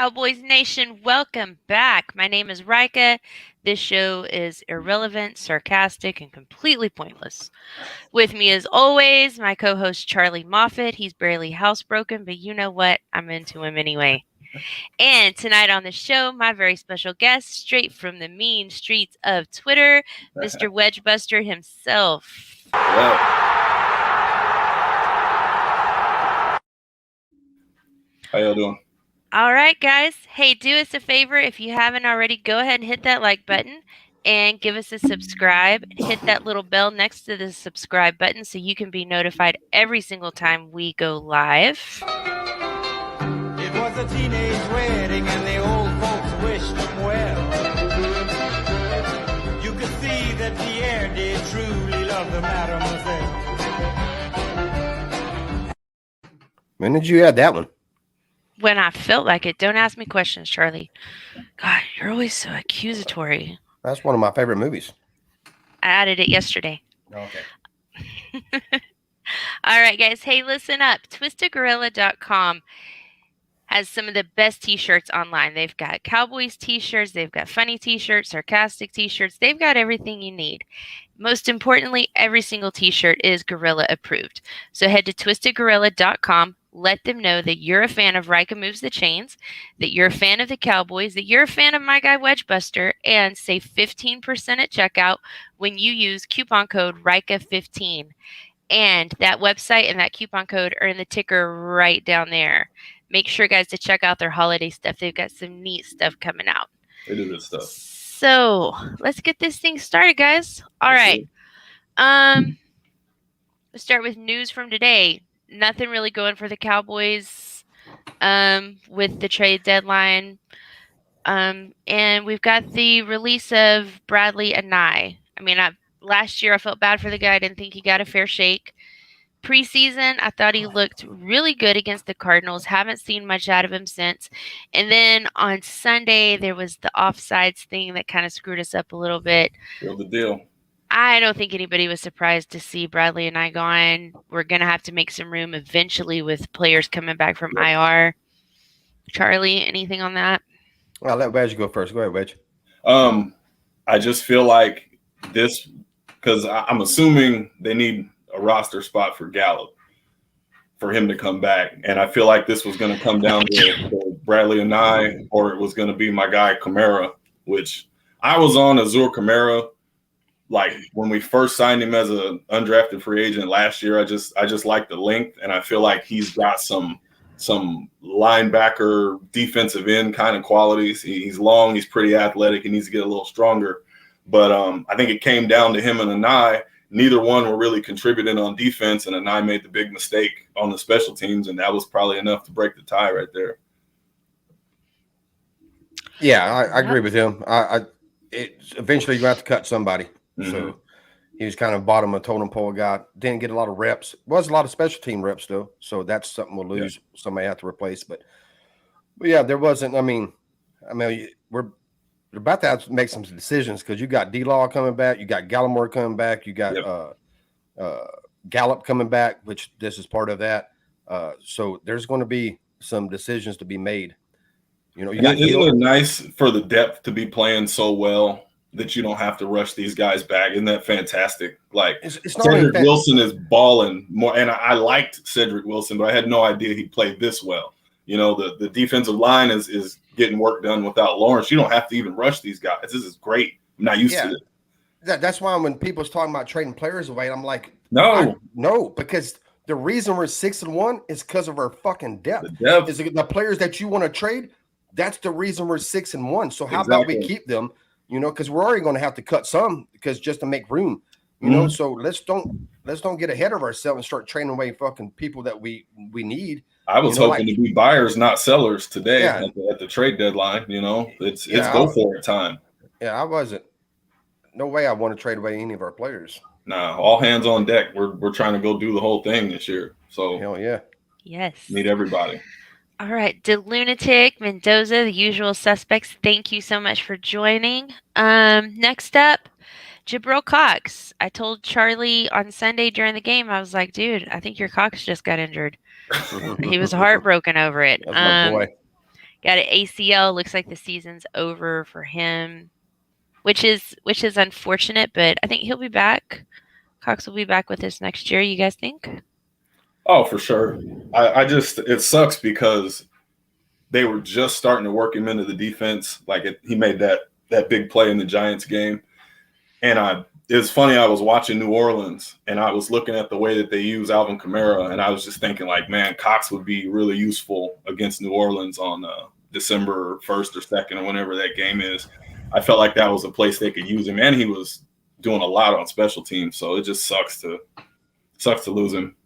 Cowboys Nation, welcome back. My name is Rika. This show is irrelevant, sarcastic, and completely pointless. With me, as always, my co host Charlie Moffat. He's barely housebroken, but you know what? I'm into him anyway. And tonight on the show, my very special guest, straight from the mean streets of Twitter, Mr. Wedge Buster himself. How y'all doing? All right, guys. Hey, do us a favor. If you haven't already, go ahead and hit that like button and give us a subscribe. Hit that little bell next to the subscribe button so you can be notified every single time we go live. It was a teenage wedding and the old folks wished them well. You could see that Pierre did truly love the mademoiselle. When did you add that one? When I felt like it. Don't ask me questions, Charlie. God, you're always so accusatory. That's one of my favorite movies. I added it yesterday. Okay. All right, guys. Hey, listen up. TwistedGorilla.com has some of the best t-shirts online. They've got Cowboys t-shirts. They've got funny t-shirts, sarcastic t-shirts. They've got everything you need. Most importantly, every single t-shirt is Gorilla approved. So head to TwistedGorilla.com. Let them know that you're a fan of Rika Moves the Chains, that you're a fan of the Cowboys, that you're a fan of my guy Wedge Buster, and save 15% at checkout when you use coupon code RIKA15. And that website and that coupon code are in the ticker right down there. Make sure, guys, to check out their holiday stuff. They've got some neat stuff coming out. They do good stuff. So let's get this thing started, guys. All right. Let's start with news from today. Nothing really going for the Cowboys with the trade deadline. And we've got the release of Bradley Anae. I mean, last year I felt bad for the guy. I didn't think he got a fair shake. Preseason, I thought he looked really good against the Cardinals. Haven't seen much out of him since. And then on Sunday, there was the offsides thing that kind of screwed us up a little bit. Real the deal. I don't think anybody was surprised to see Bradley and I gone. We're going to have to make some room eventually with players coming back from IR. Charlie, anything on that? Well, I'll let Wedge go first. Go ahead, Wedge. I just feel like this, because I'm assuming they need a roster spot for Gallup for him to come back. And I feel like this was going to come down to Bradley and I, or it was going to be my guy Kamara, which I was on Azur Kamara. Like when we first signed him as an undrafted free agent last year, I just like the length, and I feel like he's got some linebacker, defensive end kind of qualities. He's long, he's pretty athletic, he needs to get a little stronger. But I think it came down to him and Anae. Neither one were really contributing on defense, and Anae made the big mistake on the special teams, and that was probably enough to break the tie right there. Yeah, I agree with him. Eventually you're going to have to cut somebody. Mm-hmm. So he was kind of bottom of totem pole guy. Didn't get a lot of reps. Was a lot of special team reps though. So that's something we'll lose. Yeah. Somebody have to replace. But yeah, there wasn't. I mean, we're about to have to make some decisions because you got D-Law coming back, you got Gallimore coming back, you got Gallup coming back, which this is part of that. So there's going to be some decisions to be made. You know, isn't it nice for the depth to be playing so well that you don't have to rush these guys back? Isn't that fantastic? Like it's Cedric Wilson is balling more, and I liked Cedric Wilson, but I had no idea he played this well. You know, the defensive line is getting work done without Lawrence. You don't have to even rush these guys. This is great. I'm not used to it. That's why when people's talking about trading players away, I'm like, no, because the reason we're 6-1 is because of our fucking depth. Is the players that you want to trade. That's the reason we're 6-1. So how about we keep them? You know, because we're already going to have to cut some because just to make room, you know. So let's don't get ahead of ourselves and start trading away fucking people that we need. I was hoping to be buyers, not sellers today at the trade deadline. You know, it's go for it time. Yeah, I wasn't. No way I want to trade away any of our players. Nah, all hands on deck. We're trying to go do the whole thing this year. So hell yeah. Yes. Need everybody. All right, DeLunatic, Mendoza, the usual suspects. Thank you so much for joining. Next up, Jabril Cox. I told Charlie on Sunday during the game, I was like, dude, I think your Cox just got injured. He was heartbroken over it. That's my boy. got an ACL. Looks like the season's over for him, which is unfortunate. But I think he'll be back. Cox will be back with us next year. You guys think? Oh, for sure. It sucks because they were just starting to work him into the defense. He made that big play in the Giants game. And it's funny, I was watching New Orleans and I was looking at the way that they use Alvin Kamara, and I was just thinking, like, man, Cox would be really useful against New Orleans on December 1st or 2nd or whenever that game is. I felt like that was a place they could use him, and he was doing a lot on special teams. So it just sucks to lose him.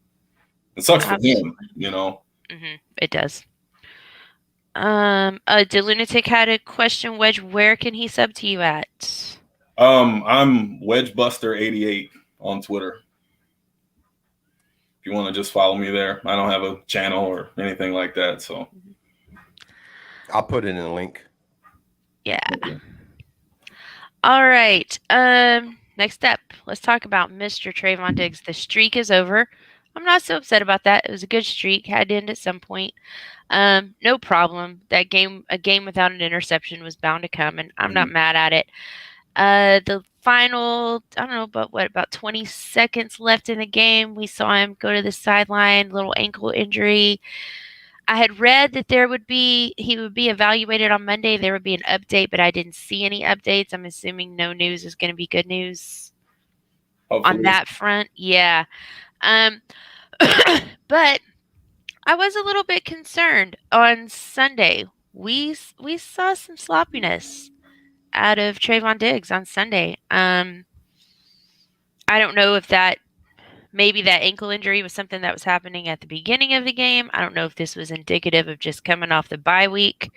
It sucks for him, you know. Mm-hmm. It does. The Lunatic had a question. Wedge, where can he sub to you at? I'm Wedge Buster 88 on Twitter. If you want to just follow me there. I don't have a channel or anything like that, so I'll put it in a link. Yeah. Okay. All right. Next up, let's talk about Mr. Trayvon Diggs. The streak is over. I'm not so upset about that. It was a good streak. Had to end at some point. No problem. A game without an interception was bound to come, and I'm not mad at it. The final, I don't know, but about 20 seconds left in the game, we saw him go to the sideline, little ankle injury. I had read that he would be evaluated on Monday. There would be an update, but I didn't see any updates. I'm assuming no news is going to be good news. Hopefully. On that front. Yeah. But I was a little bit concerned on Sunday. We saw some sloppiness out of Trayvon Diggs on Sunday. I don't know if maybe that ankle injury was something that was happening at the beginning of the game. I don't know if this was indicative of just coming off the bye week,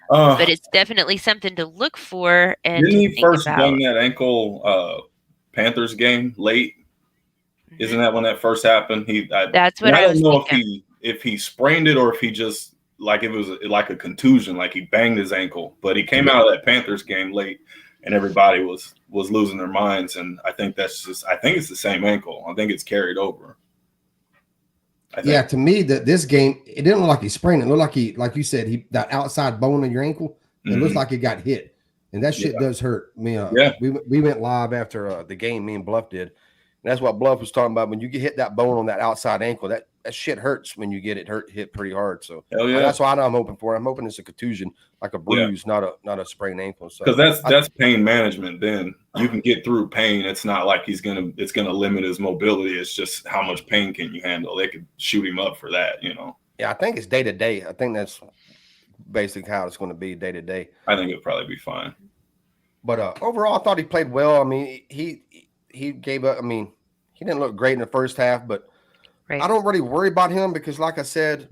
but it's definitely something to look for. And didn't he first bang that ankle Panthers game late? Mm-hmm. Isn't that when that first happened? That's what I was don't know thinking. if he sprained it or if he just it was like a contusion, like he banged his ankle. But he came out of that Panthers game late, and everybody was losing their minds. And I think it's the same ankle. I think it's carried over. Yeah, to me, this game, it didn't look like he sprained it. It looked like you said, that outside bone in your ankle, it looks like it got hit. And that shit does hurt. We went live after the game, me and Bluff did. And that's what Bluff was talking about. When you get hit that bone on that outside ankle, that shit hurts when you get it hit pretty hard. So that's what I'm hoping for. I'm hoping it's a contusion, like a bruise, not a sprained ankle. So because that's pain management. Then you can get through pain. It's not like it's gonna limit his mobility. It's just how much pain can you handle. They could shoot him up for that, you know. Yeah, I think it's day to day. I think that's basically how it's going to be day to day. I think it'll probably be fine. But overall, I thought he played well. I mean, he gave up. I mean, he didn't look great in the first half, but I don't really worry about him because, like I said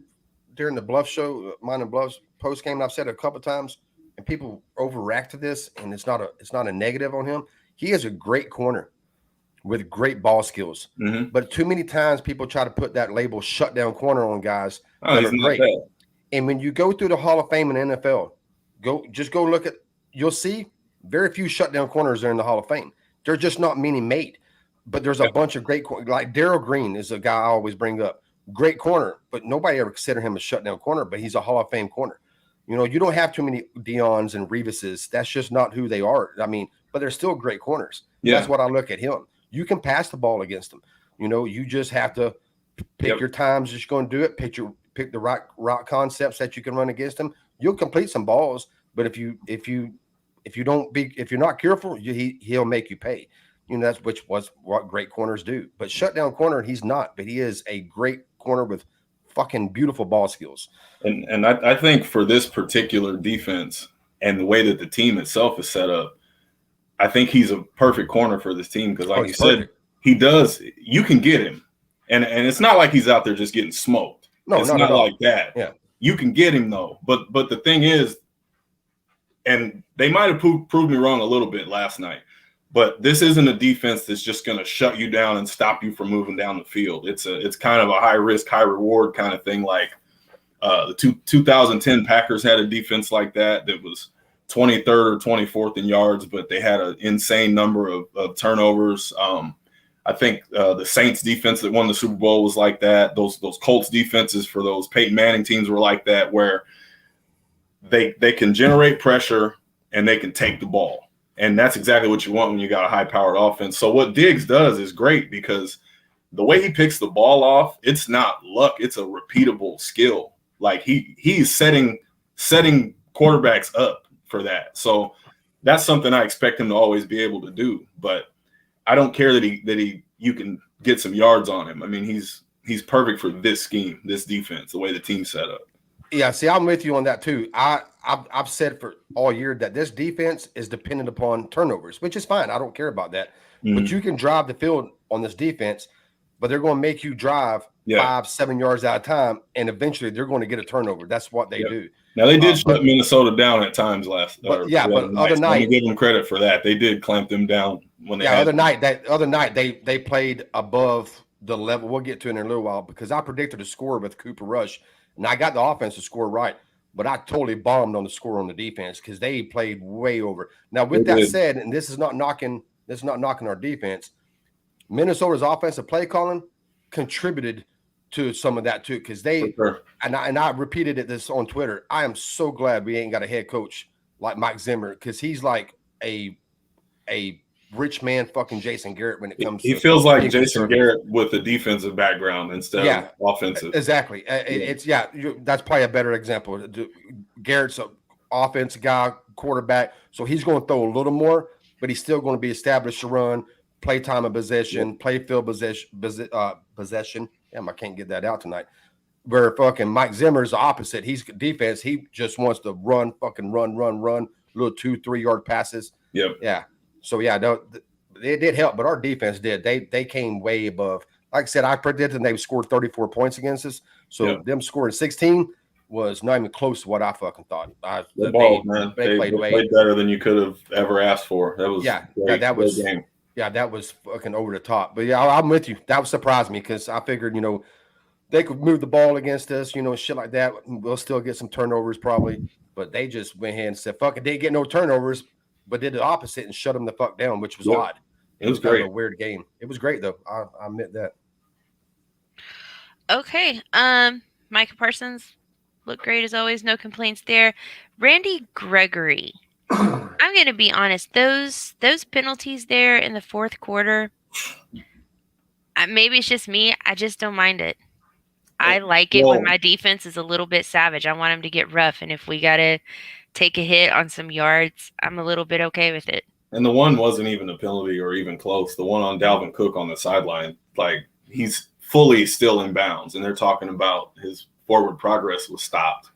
during the Bluff show, mine and Bluff's post game, I've said it a couple of times, and people overreact to this, and it's not a negative on him. He is a great corner with great ball skills, but too many times people try to put that label "shutdown corner" on guys that are great. And when you go through the Hall of Fame in the NFL, go look at. You'll see very few shutdown corners are in the Hall of Fame. They're just not many made. But there's a bunch of great, like Darryl Green is a guy I always bring up. Great corner, but nobody ever consider him a shutdown corner, but he's a Hall of Fame corner. You know, you don't have too many Deons and Revises. That's just not who they are. I mean, but they're still great corners. Yeah. That's what I look at him. You can pass the ball against them. You know, you just have to pick your times that you're going to do it. Pick the right concepts that you can run against them. You'll complete some balls, but if you're not careful, he'll make you pay. You know, which was what great corners do. But shutdown corner, he's not. But he is a great corner with fucking beautiful ball skills. And I think for this particular defense and the way that the team itself is set up, I think he's a perfect corner for this team because, like you said, he does. You can get him, and it's not like he's out there just getting smoked. No, it's not like that. Yeah, you can get him though. But the thing is, and they might have proved me wrong a little bit last night. But this isn't a defense that's just going to shut you down and stop you from moving down the field. It's kind of a high risk, high reward kind of thing. Like the 2010 Packers had a defense like that was 23rd or 24th in yards, but they had an insane number of turnovers. I think the Saints defense that won the Super Bowl was like that. Those Colts defenses for those Peyton Manning teams were like that, where they can generate pressure and they can take the ball. And that's exactly what you want when you got a high-powered offense. So what Diggs does is great because the way he picks the ball off, it's not luck. It's a repeatable skill. Like he's setting quarterbacks up for that. So that's something I expect him to always be able to do. But I don't care that you can get some yards on him. I mean, he's perfect for this scheme, this defense, the way the team's set up. Yeah, see, I'm with you on that too. I've said for all year that this defense is dependent upon turnovers, which is fine. I don't care about that. Mm-hmm. But you can drive the field on this defense, but they're going to make you drive 5-7 yards at a time, and eventually they're going to get a turnover. That's what they do. Now they did shut Minnesota down at times last. But other night, I give them credit for that. They did clamp them down when they. Other night they played above the level. We'll get to it in a little while because I predicted a score with Cooper Rush. And I got the offensive score right, but I totally bombed on the score on the defense because they played way over. Now, with that said, and this is not knocking our defense, Minnesota's offensive play calling contributed to some of that too, because they and I repeated this on Twitter. I am so glad we ain't got a head coach like Mike Zimmer because he's like a rich man fucking Jason Garrett when it comes to. He feels like Jason Garrett with a defensive background instead of offensive. Exactly. That's probably a better example. Garrett's an offensive guy, quarterback, so he's going to throw a little more, but he's still going to be established to run, play time of possession, play field possession. Damn, I can't get that out tonight. Where fucking Mike Zimmer's the opposite. He's defense. He just wants to run, little 2-3 yard passes. Yep. Yeah. So, it did help, but our defense did. They came way above. Like I said, I predicted they scored 34 points against us. So, them scoring 16 was not even close to what I fucking thought. They played better than you could have ever asked for. That was great game. Yeah, that was fucking over the top. But, I'm with you. That surprised me because I figured, they could move the ball against us, shit like that. We'll still get some turnovers probably. But they just went ahead and said, fuck it, they didn't get no turnovers. But did the opposite and shut them the fuck down, which was odd. It was great. Kind of a weird game. It was great though. I admit that. Okay. Micah Parsons looked great as always. No complaints there. Randy Gregory. I'm going to be honest. Those penalties there in the fourth quarter. Maybe it's just me. I just don't mind it. I like it when my defense is a little bit savage. I want them to get rough, and if we got to take a hit on some yards, I'm a little bit okay with it. And the one wasn't even a penalty or even close. The one on Dalvin Cook on the sideline, like he's fully still in bounds, and they're talking about his forward progress was stopped.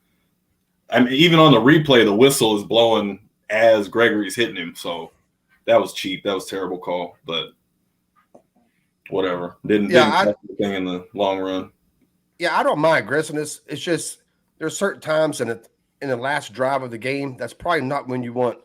I mean, even on the replay, the whistle is blowing as Gregory's hitting him. So that was cheap. That was a terrible call, but whatever. Didn't affect the thing in the long run. Yeah, I don't mind aggressiveness. It's just there's certain times in the last drive of the game, that's probably not when you want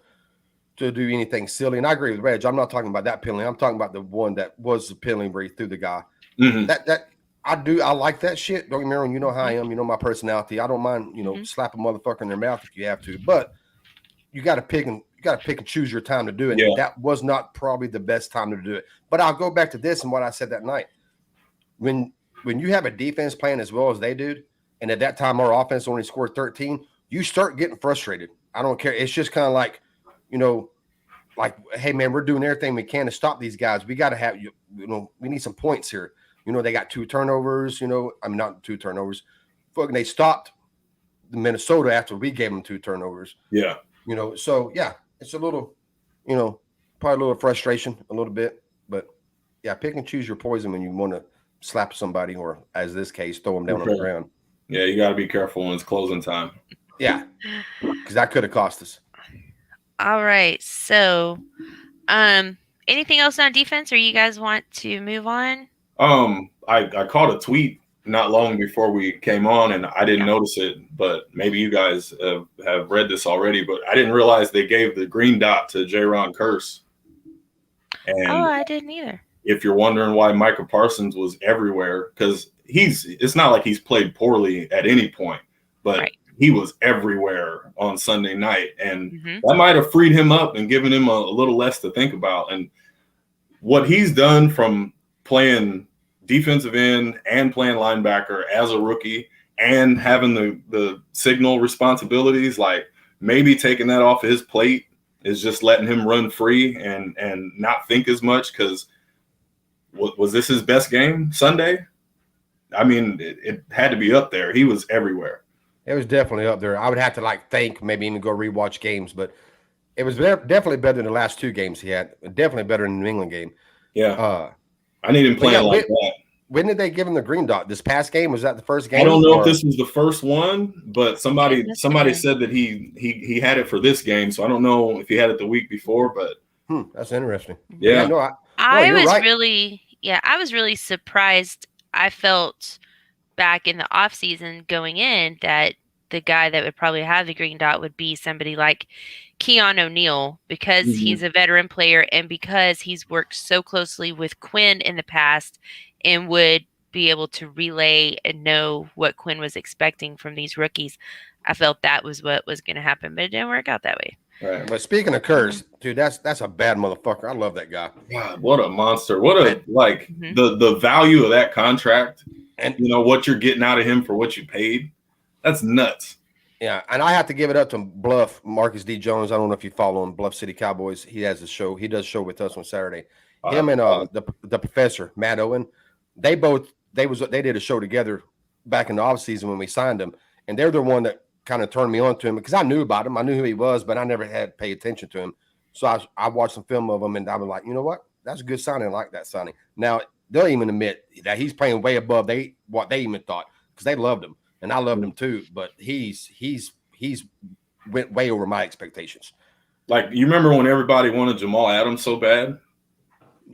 to do anything silly. And I agree with Reg. I'm not talking about that penalty. I'm talking about the one that was the penalty where he threw the guy. Mm-hmm. That I like that shit. Don't get me wrong. You know how I am. You know my personality. I don't mind, slap a motherfucker in their mouth if you have to. But you got to pick and choose your time to do it. Yeah. That was not probably the best time to do it. But I'll go back to this and what I said that night. When you have a defense playing as well as they do, and at that time our offense only scored 13, you start getting frustrated. I don't care. It's just kind of like, hey, man, we're doing everything we can to stop these guys. We got to have, we need some points here. They got 2 turnovers, not 2 turnovers. Fucking they stopped the Minnesota after we gave them 2 turnovers. Yeah. So, yeah, it's a little, probably a little frustration a little bit. But, yeah, pick and choose your poison when you want to slap somebody or, as this case, throw them down on the ground. Yeah, you got to be careful when it's closing time. Yeah, because that could have cost us. All right. So, anything else on defense, or you guys want to move on? I caught a tweet not long before we came on, and I didn't notice it, but maybe you guys have read this already, but I didn't realize they gave the green dot to Jaron Kearse. And I didn't either. If you're wondering why Micah Parsons was everywhere, because it's not like he's played poorly at any point, but he was everywhere on Sunday night, and that might have freed him up and given him a little less to think about. And what he's done from playing defensive end and playing linebacker as a rookie and having the signal responsibilities, like maybe taking that off of his plate is just letting him run free and not think as much. Because was this his best game Sunday? I mean, it had to be up there. He was everywhere. It was definitely up there. I would have to think, maybe even go rewatch games, but it was definitely better than the last 2 games he had. Definitely better than the New England game. Yeah. I need him playing like that. When did they give him the green dot? This past game? Was that the first game? I don't know if this was the first one, but somebody said that he had it for this game. So I don't know if he had it the week before, but that's interesting. Yeah. I was really surprised. I felt back in the off season going in that the guy that would probably have the green dot would be somebody like Keon O'Neal, because he's a veteran player and because he's worked so closely with Quinn in the past and would be able to relay and know what Quinn was expecting from these rookies. I felt that was what was going to happen, but it didn't work out that way. Right. But speaking of COURSE, dude, that's a bad motherfucker. I love that guy. God, what a monster. What a the value of that contract and what you're getting out of him for what you paid. That's nuts. Yeah, and I have to give it up to Bluff, Marcus D. Jones. I don't know if you follow him, Bluff City Cowboys. He has a show. He does a show with us on Saturday. Him and the professor, Matt Owen, they did a show together back in the offseason when we signed him. And they're the one that kind of turned me on to him because I knew about him. I knew who he was, but I never had paid attention to him. So I watched some film of him, and I was like, you know what? That's a good signing. I like that signing. Now, they'll even admit that he's playing way above what they even thought, because they loved him. And I loved him too, but he's went way over my expectations. Like, you remember when everybody wanted Jamal Adams so bad?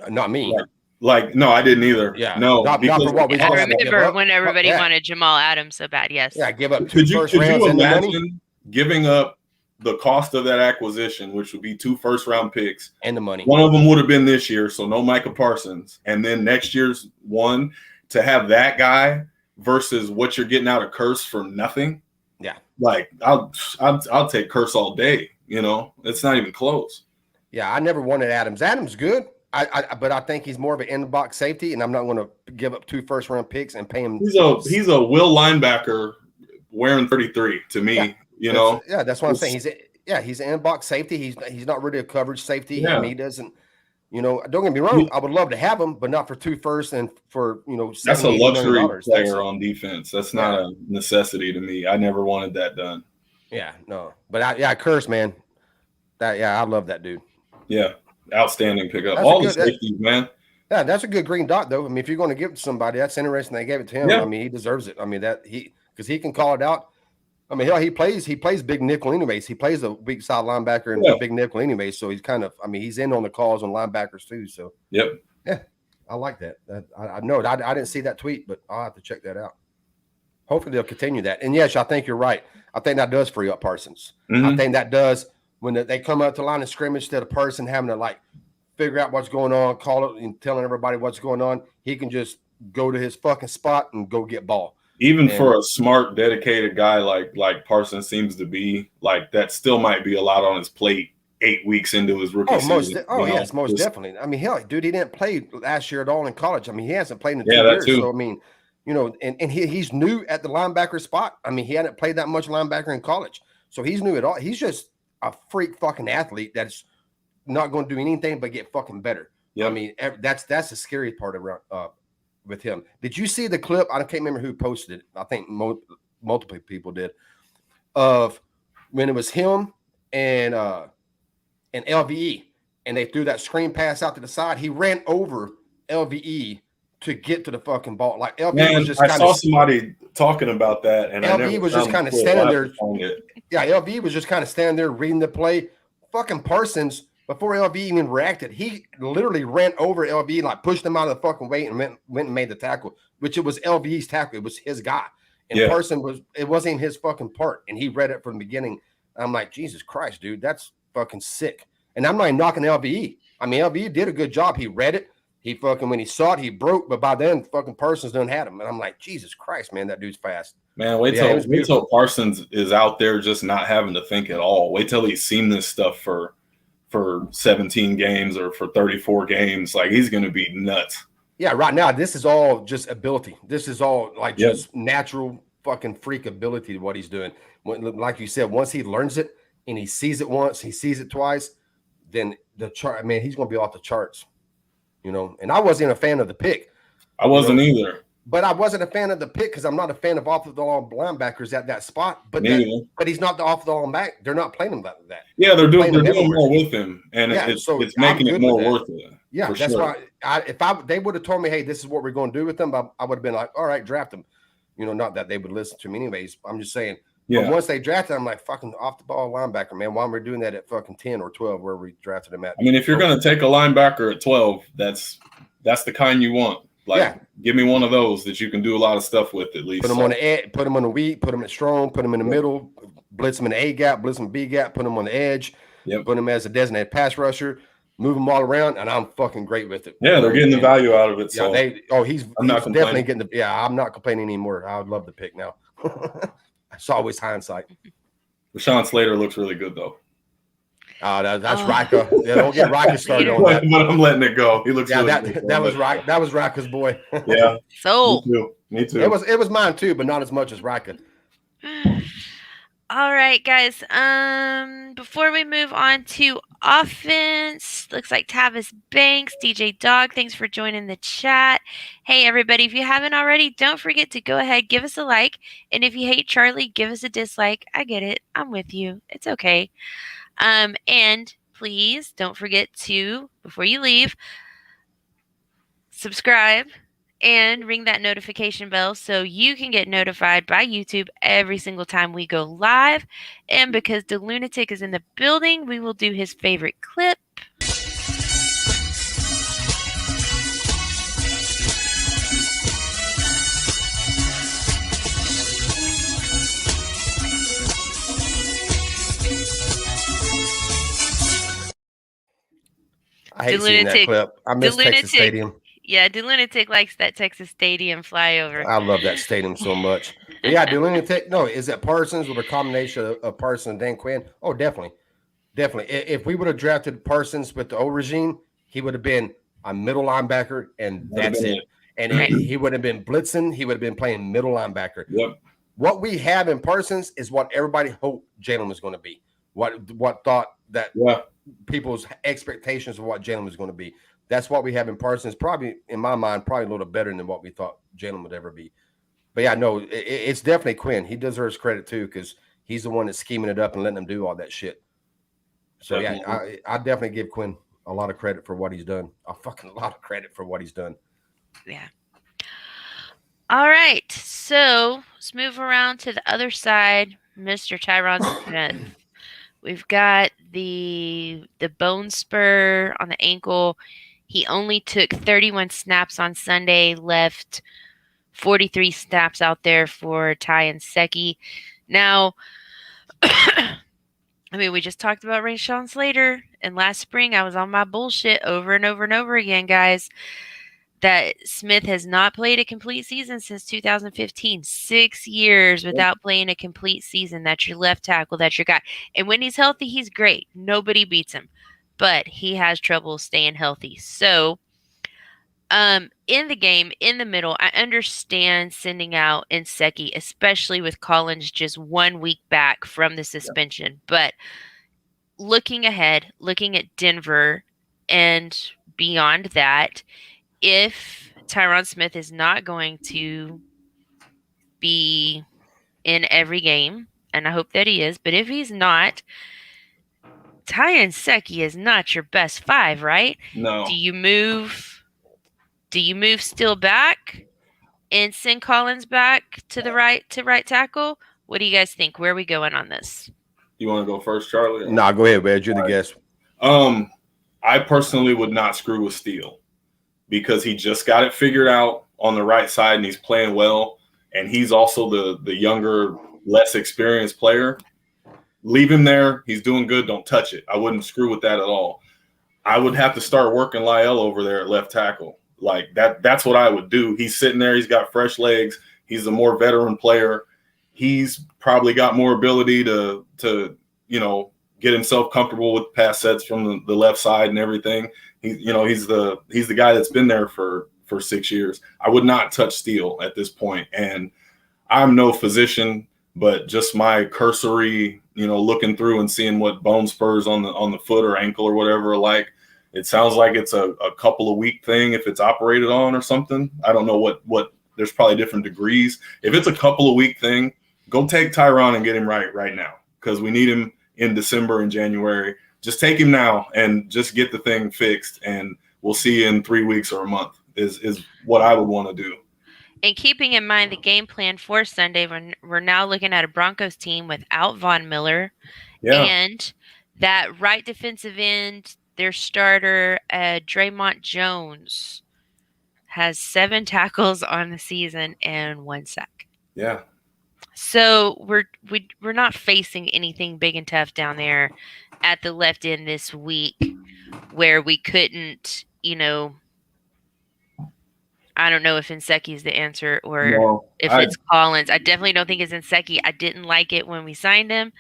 Not me. No, I didn't either. Yeah, no. Not for what we I remember when everybody wanted Jamal Adams so bad. Yes. Yeah, give up 2 could first you rounds and imagine the money? Giving up the cost of that acquisition, which would be 2 first-round picks and the money? One of them would have been this year, so no Micah Parsons, and then next year's one, to have that guy versus what you're getting out of COURSE for nothing. Yeah. Like, I'll take COURSE all day. It's not even close. Yeah, I never wanted Adams. Adams good. But I think he's more of an in-box safety, and I'm not going to give up 2 first-round picks and pay him. He's a will linebacker wearing 33 to me. Yeah, that's what I'm saying. He's an in-box safety. He's not really a coverage safety. Yeah. I mean, he doesn't. Don't get me wrong. I would love to have him, but not for 2 firsts and for That's a luxury player That's on defense. That's not a necessity to me. I never wanted that done. Yeah, no, but COURSE, man. I love that dude. Yeah, outstanding pickup. All the safeties, man. Yeah, that's a good green dot, though. I mean, if you're going to give it to somebody, that's interesting. They gave it to him. Yeah. I mean, he deserves it. I mean, because he can call it out. I mean, he plays big nickel anyways. He plays a weak side linebacker and a big nickel anyways. So he's he's in on the calls on linebackers too. So yeah, I like that. I know it. I didn't see that tweet, but I'll have to check that out. Hopefully they'll continue that. And yes, I think you're right. I think that does free up Parsons. I think that does when they come up to line of scrimmage, instead of person having to figure out what's going on, call it and telling everybody what's going on. He can just go to his fucking spot and go get ball. Even for a smart, dedicated guy like Parsons seems to be, that still might be a lot on his plate 8 weeks into his rookie season. Yes, most definitely. I mean, hell, dude, he didn't play last year at all in college. I mean, he hasn't played in 2 years. Too. So, I mean, and he's new at the linebacker spot. I mean, he hadn't played that much linebacker in college. So he's new at all. He's just a freak fucking athlete that's not going to do anything but get fucking better. Yeah. I mean, that's the scary part around with him. Did you see the clip? I can't remember who posted it. I think multiple people did, of when it was him and LVE, and they threw that screen pass out to the side. He ran over LVE to get to the fucking ball. Like LVE was just I saw somebody talking about that, and LVE was just kind of standing there. Yeah, LVE was just kind of standing there reading the play. Fucking Parsons, before LVE even reacted, he literally ran over LVE, pushed him out of the fucking way and went and made the tackle, which it was LVE's tackle. It was his guy. And Parsons it wasn't even his fucking part. And he read it from the beginning. I'm like, Jesus Christ, dude, that's fucking sick. And I'm not even knocking LVE. I mean, LVE did a good job. He read it. He when he saw it, he broke. But by then, fucking Parsons done had him. And I'm like, Jesus Christ, man, that dude's fast. Man, wait till Parsons is out there just not having to think at all. Wait till he's seen this stuff for 17 games or for 34 games. He's going to be nuts. Yeah, right now, this is all just ability. This is all just natural fucking freak ability to what he's doing. Like you said, once he learns it and he sees it once, he sees it twice, then the chart, man, he's going to be off the charts, you know. And I wasn't a fan of the pick. I wasn't either. But I wasn't a fan of the pick because I'm not a fan of off the line linebackers at that spot. But he's not the off the line back. They're not playing him like that. Yeah, they're doing more with him, and it's making it more worth it. Yeah, that's why. If they would have told me, hey, this is what we're going to do with them, I would have been like, all right, draft them. You know, not that they would listen to me anyways. I'm just saying. Yeah. But once they drafted, I'm like, fucking off the ball linebacker, man. Why are we doing that at fucking 10 or 12 where we drafted him at? I mean, if you're going to take a linebacker at 12, that's the kind you want. Like, give me one of those that you can do a lot of stuff with at least. Put them on the edge, put them on the weak, put them at strong, put them in the middle, blitz them in the A gap, blitz them in the B gap, put them on the edge, put them as a designated pass rusher, move them all around, and I'm fucking great with it. Yeah, they're getting the value out of it. So he's definitely getting the I'm not complaining anymore. I would love the pick now. It's always hindsight. Rashawn Slater looks really good though. That's Rika. Yeah, don't get Rika started on that. But I'm letting it go. He looks really good. That was Rika. That was Rika's boy. Yeah. So me too. It was mine too, but not as much as Rika. All right, guys. Before we move on to offense, looks like Tavis Banks, DJ Dog, thanks for joining the chat. Hey, everybody, if you haven't already, don't forget to go ahead, give us a like. And if you hate Charlie, give us a dislike. I get it. I'm with you. It's okay. And please don't forget to, before you leave, subscribe and ring that notification bell so you can get notified by YouTube every single time we go live. And because the lunatic is in the building, we will do his favorite clip. I hate seeing that clip. I miss Texas Stadium. Yeah, the lunatic likes that Texas Stadium flyover. I love that stadium so much. But yeah, the lunatic. No, is it Parsons with a combination of Parsons and Dan Quinn? Oh, definitely. If we would have drafted Parsons with the old regime, he would have been a middle linebacker, and that's it. And he would have been blitzing. He would have been playing middle linebacker. Yep. What we have in Parsons is what everybody hoped Jalen was going to be. What thought that people's expectations of what Jalen was going to be. That's what we have in Parsons. Probably, in my mind, probably a little better than what we thought Jalen would ever be. But yeah, no, it's definitely Quinn. He deserves credit too because he's the one that's scheming it up and letting them do all that shit. So definitely. I definitely give Quinn a lot of credit for what he's done. A fucking lot of credit for what he's done. Yeah. All right, so let's move around to the other side, Mr. Tyron Smith. We've got the bone spur on the ankle. He only took 31 snaps on Sunday, left 43 snaps out there for Nsekhe. Now, I mean, we just talked about Rashawn Slater, and last spring I was on my bullshit over and over and over again, guys, that Smith has not played a complete season since 2015. 6 years without playing a complete season. That's your left tackle. That's your guy. And when he's healthy, he's great. Nobody beats him. But he has trouble staying healthy. So, in the game, in the middle, I understand sending out Nsekhe, especially with Collins just 1 week back from the suspension. But looking ahead, looking at Denver and beyond that, if Tyron Smith is not going to be in every game, and I hope that he is, but if he's not, Nsekhe is not your best 5, right? No. Do you move Steele back and send Collins back to the right tackle? What do you guys think? Where are we going on this? You want to go first, Charlie? Nah, go ahead, Wedge. You're the guest. I personally would not screw with Steele because he just got it figured out on the right side and he's playing well. And he's also the younger, less experienced player. Leave him there. He's doing good. Don't touch it. I wouldn't screw with that at all. I would have to start working Lyle over there at left tackle. Like that's what I would do. He's sitting there. He's got fresh legs. He's a more veteran player. He's probably got more ability to get himself comfortable with pass sets from the left side and everything. He's the guy that's been there for 6 years. I would not touch Steele at this point. And I'm no physician, but just my cursory, looking through and seeing what bone spurs on the foot or ankle or whatever, like, it sounds like it's a couple of week thing if it's operated on or something. I don't know what there's probably different degrees. If it's a couple of week thing, go take Tyron and get him right now, because we need him in December and January. Just take him now and just get the thing fixed, and we'll see you in 3 weeks or a month is what I would want to do. And keeping in mind the game plan for Sunday, when we're now looking at a Broncos team without Von Miller, and that right defensive end, their starter, Draymond Jones, has 7 tackles on the season and 1 sack. Yeah. So we're not facing anything big and tough down there at the left end this week, where we couldn't, I don't know if Nsekhe is the answer or it's Collins. I definitely don't think it's Nsekhe. I didn't like it when we signed him.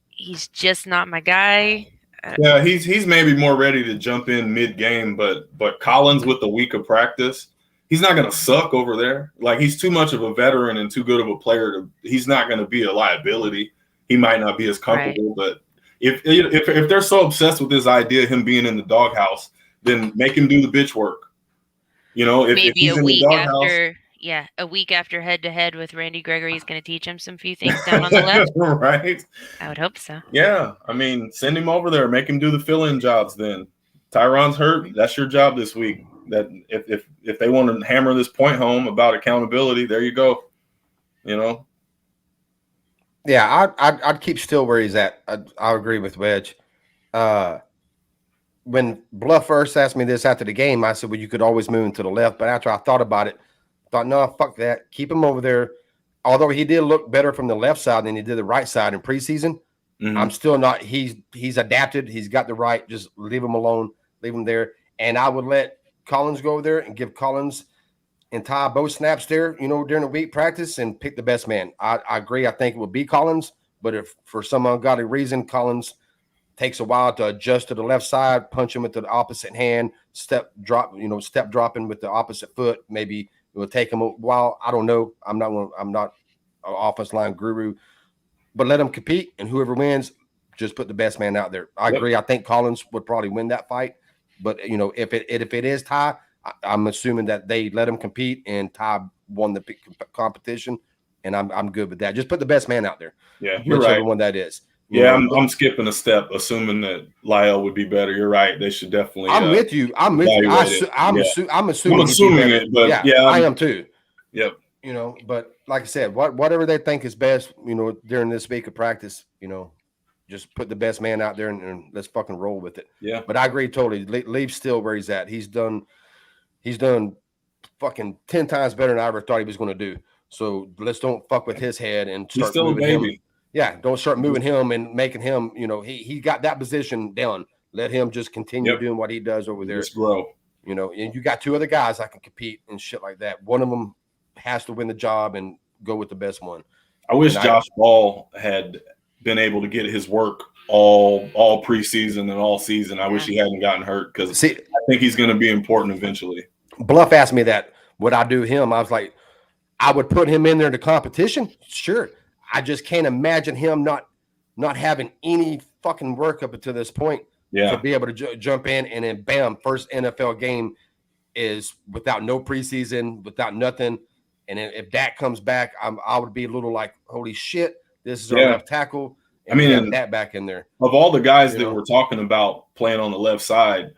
He's just not my guy. Yeah, he's maybe more ready to jump in mid-game, but Collins with the week of practice, he's not going to suck over there. Like, he's too much of a veteran and too good of a player he's not going to be a liability. He might not be as comfortable, but if they're so obsessed with this idea of him being in the doghouse, then make him do the bitch work. If he's a week after head-to-head with Randy Gregory, he's going to teach him some few things down on the left. Right. I would hope so. Yeah. I mean, send him over there. Make him do the fill-in jobs then. Tyron's hurt. That's your job this week. That if they want to hammer this point home about accountability, there you go. Yeah, I'd keep still where he's at. I agree with Wedge. When Bluff first asked me this after the game, I said, well, you could always move him to the left. But after I thought about it, no, fuck that. Keep him over there. Although he did look better from the left side than he did the right side in preseason, I'm still not. He's adapted. He's got the right. Just leave him alone. Leave him there. And I would let Collins go over there and give Collins and Ty both snaps there, during the week practice, and pick the best man. I agree. I think it would be Collins. But if for some ungodly reason Collins takes a while to adjust to the left side, punch him with the opposite hand, step dropping with the opposite foot. Maybe it will take him a while. I don't know. I'm not an offensive line guru, but let him compete, and whoever wins, just put the best man out there. I agree. I think Collins would probably win that fight, but if it is Ty, I'm assuming that they let him compete and Ty won the competition, and I'm good with that. Just put the best man out there. Yeah, you're right. One that is. Yeah, I'm skipping a step, assuming that Lyle would be better. You're right. They should definitely. I'm with you. I'm assuming it, but I am too. Yep. But like I said, whatever they think is best, during this week of practice, just put the best man out there and let's fucking roll with it. Yeah. But I agree totally. Leave still where he's at. He's done fucking 10 times better than I ever thought he was going to do. So let's don't fuck with his head and start he's still moving a baby. him. Yeah, don't start moving him and making him, he got that position down. Let him just continue doing what he does over there. Just grow. And you got 2 other guys that can compete and shit like that. One of them has to win the job and go with the best one. I wish Josh Ball had been able to get his work all preseason and all season. I wish he hadn't gotten hurt, because I think he's going to be important eventually. Bluff asked me that, would I do him? I was like, I would put him in there to competition. Sure. I just can't imagine him not having any fucking work up until this point to be able to jump in, and then bam, first NFL game is without no preseason, without nothing. And if Dak comes back, I would be a little like, holy shit, this is our left tackle. And have that back in there. Of all the guys that we're talking about playing on the left side,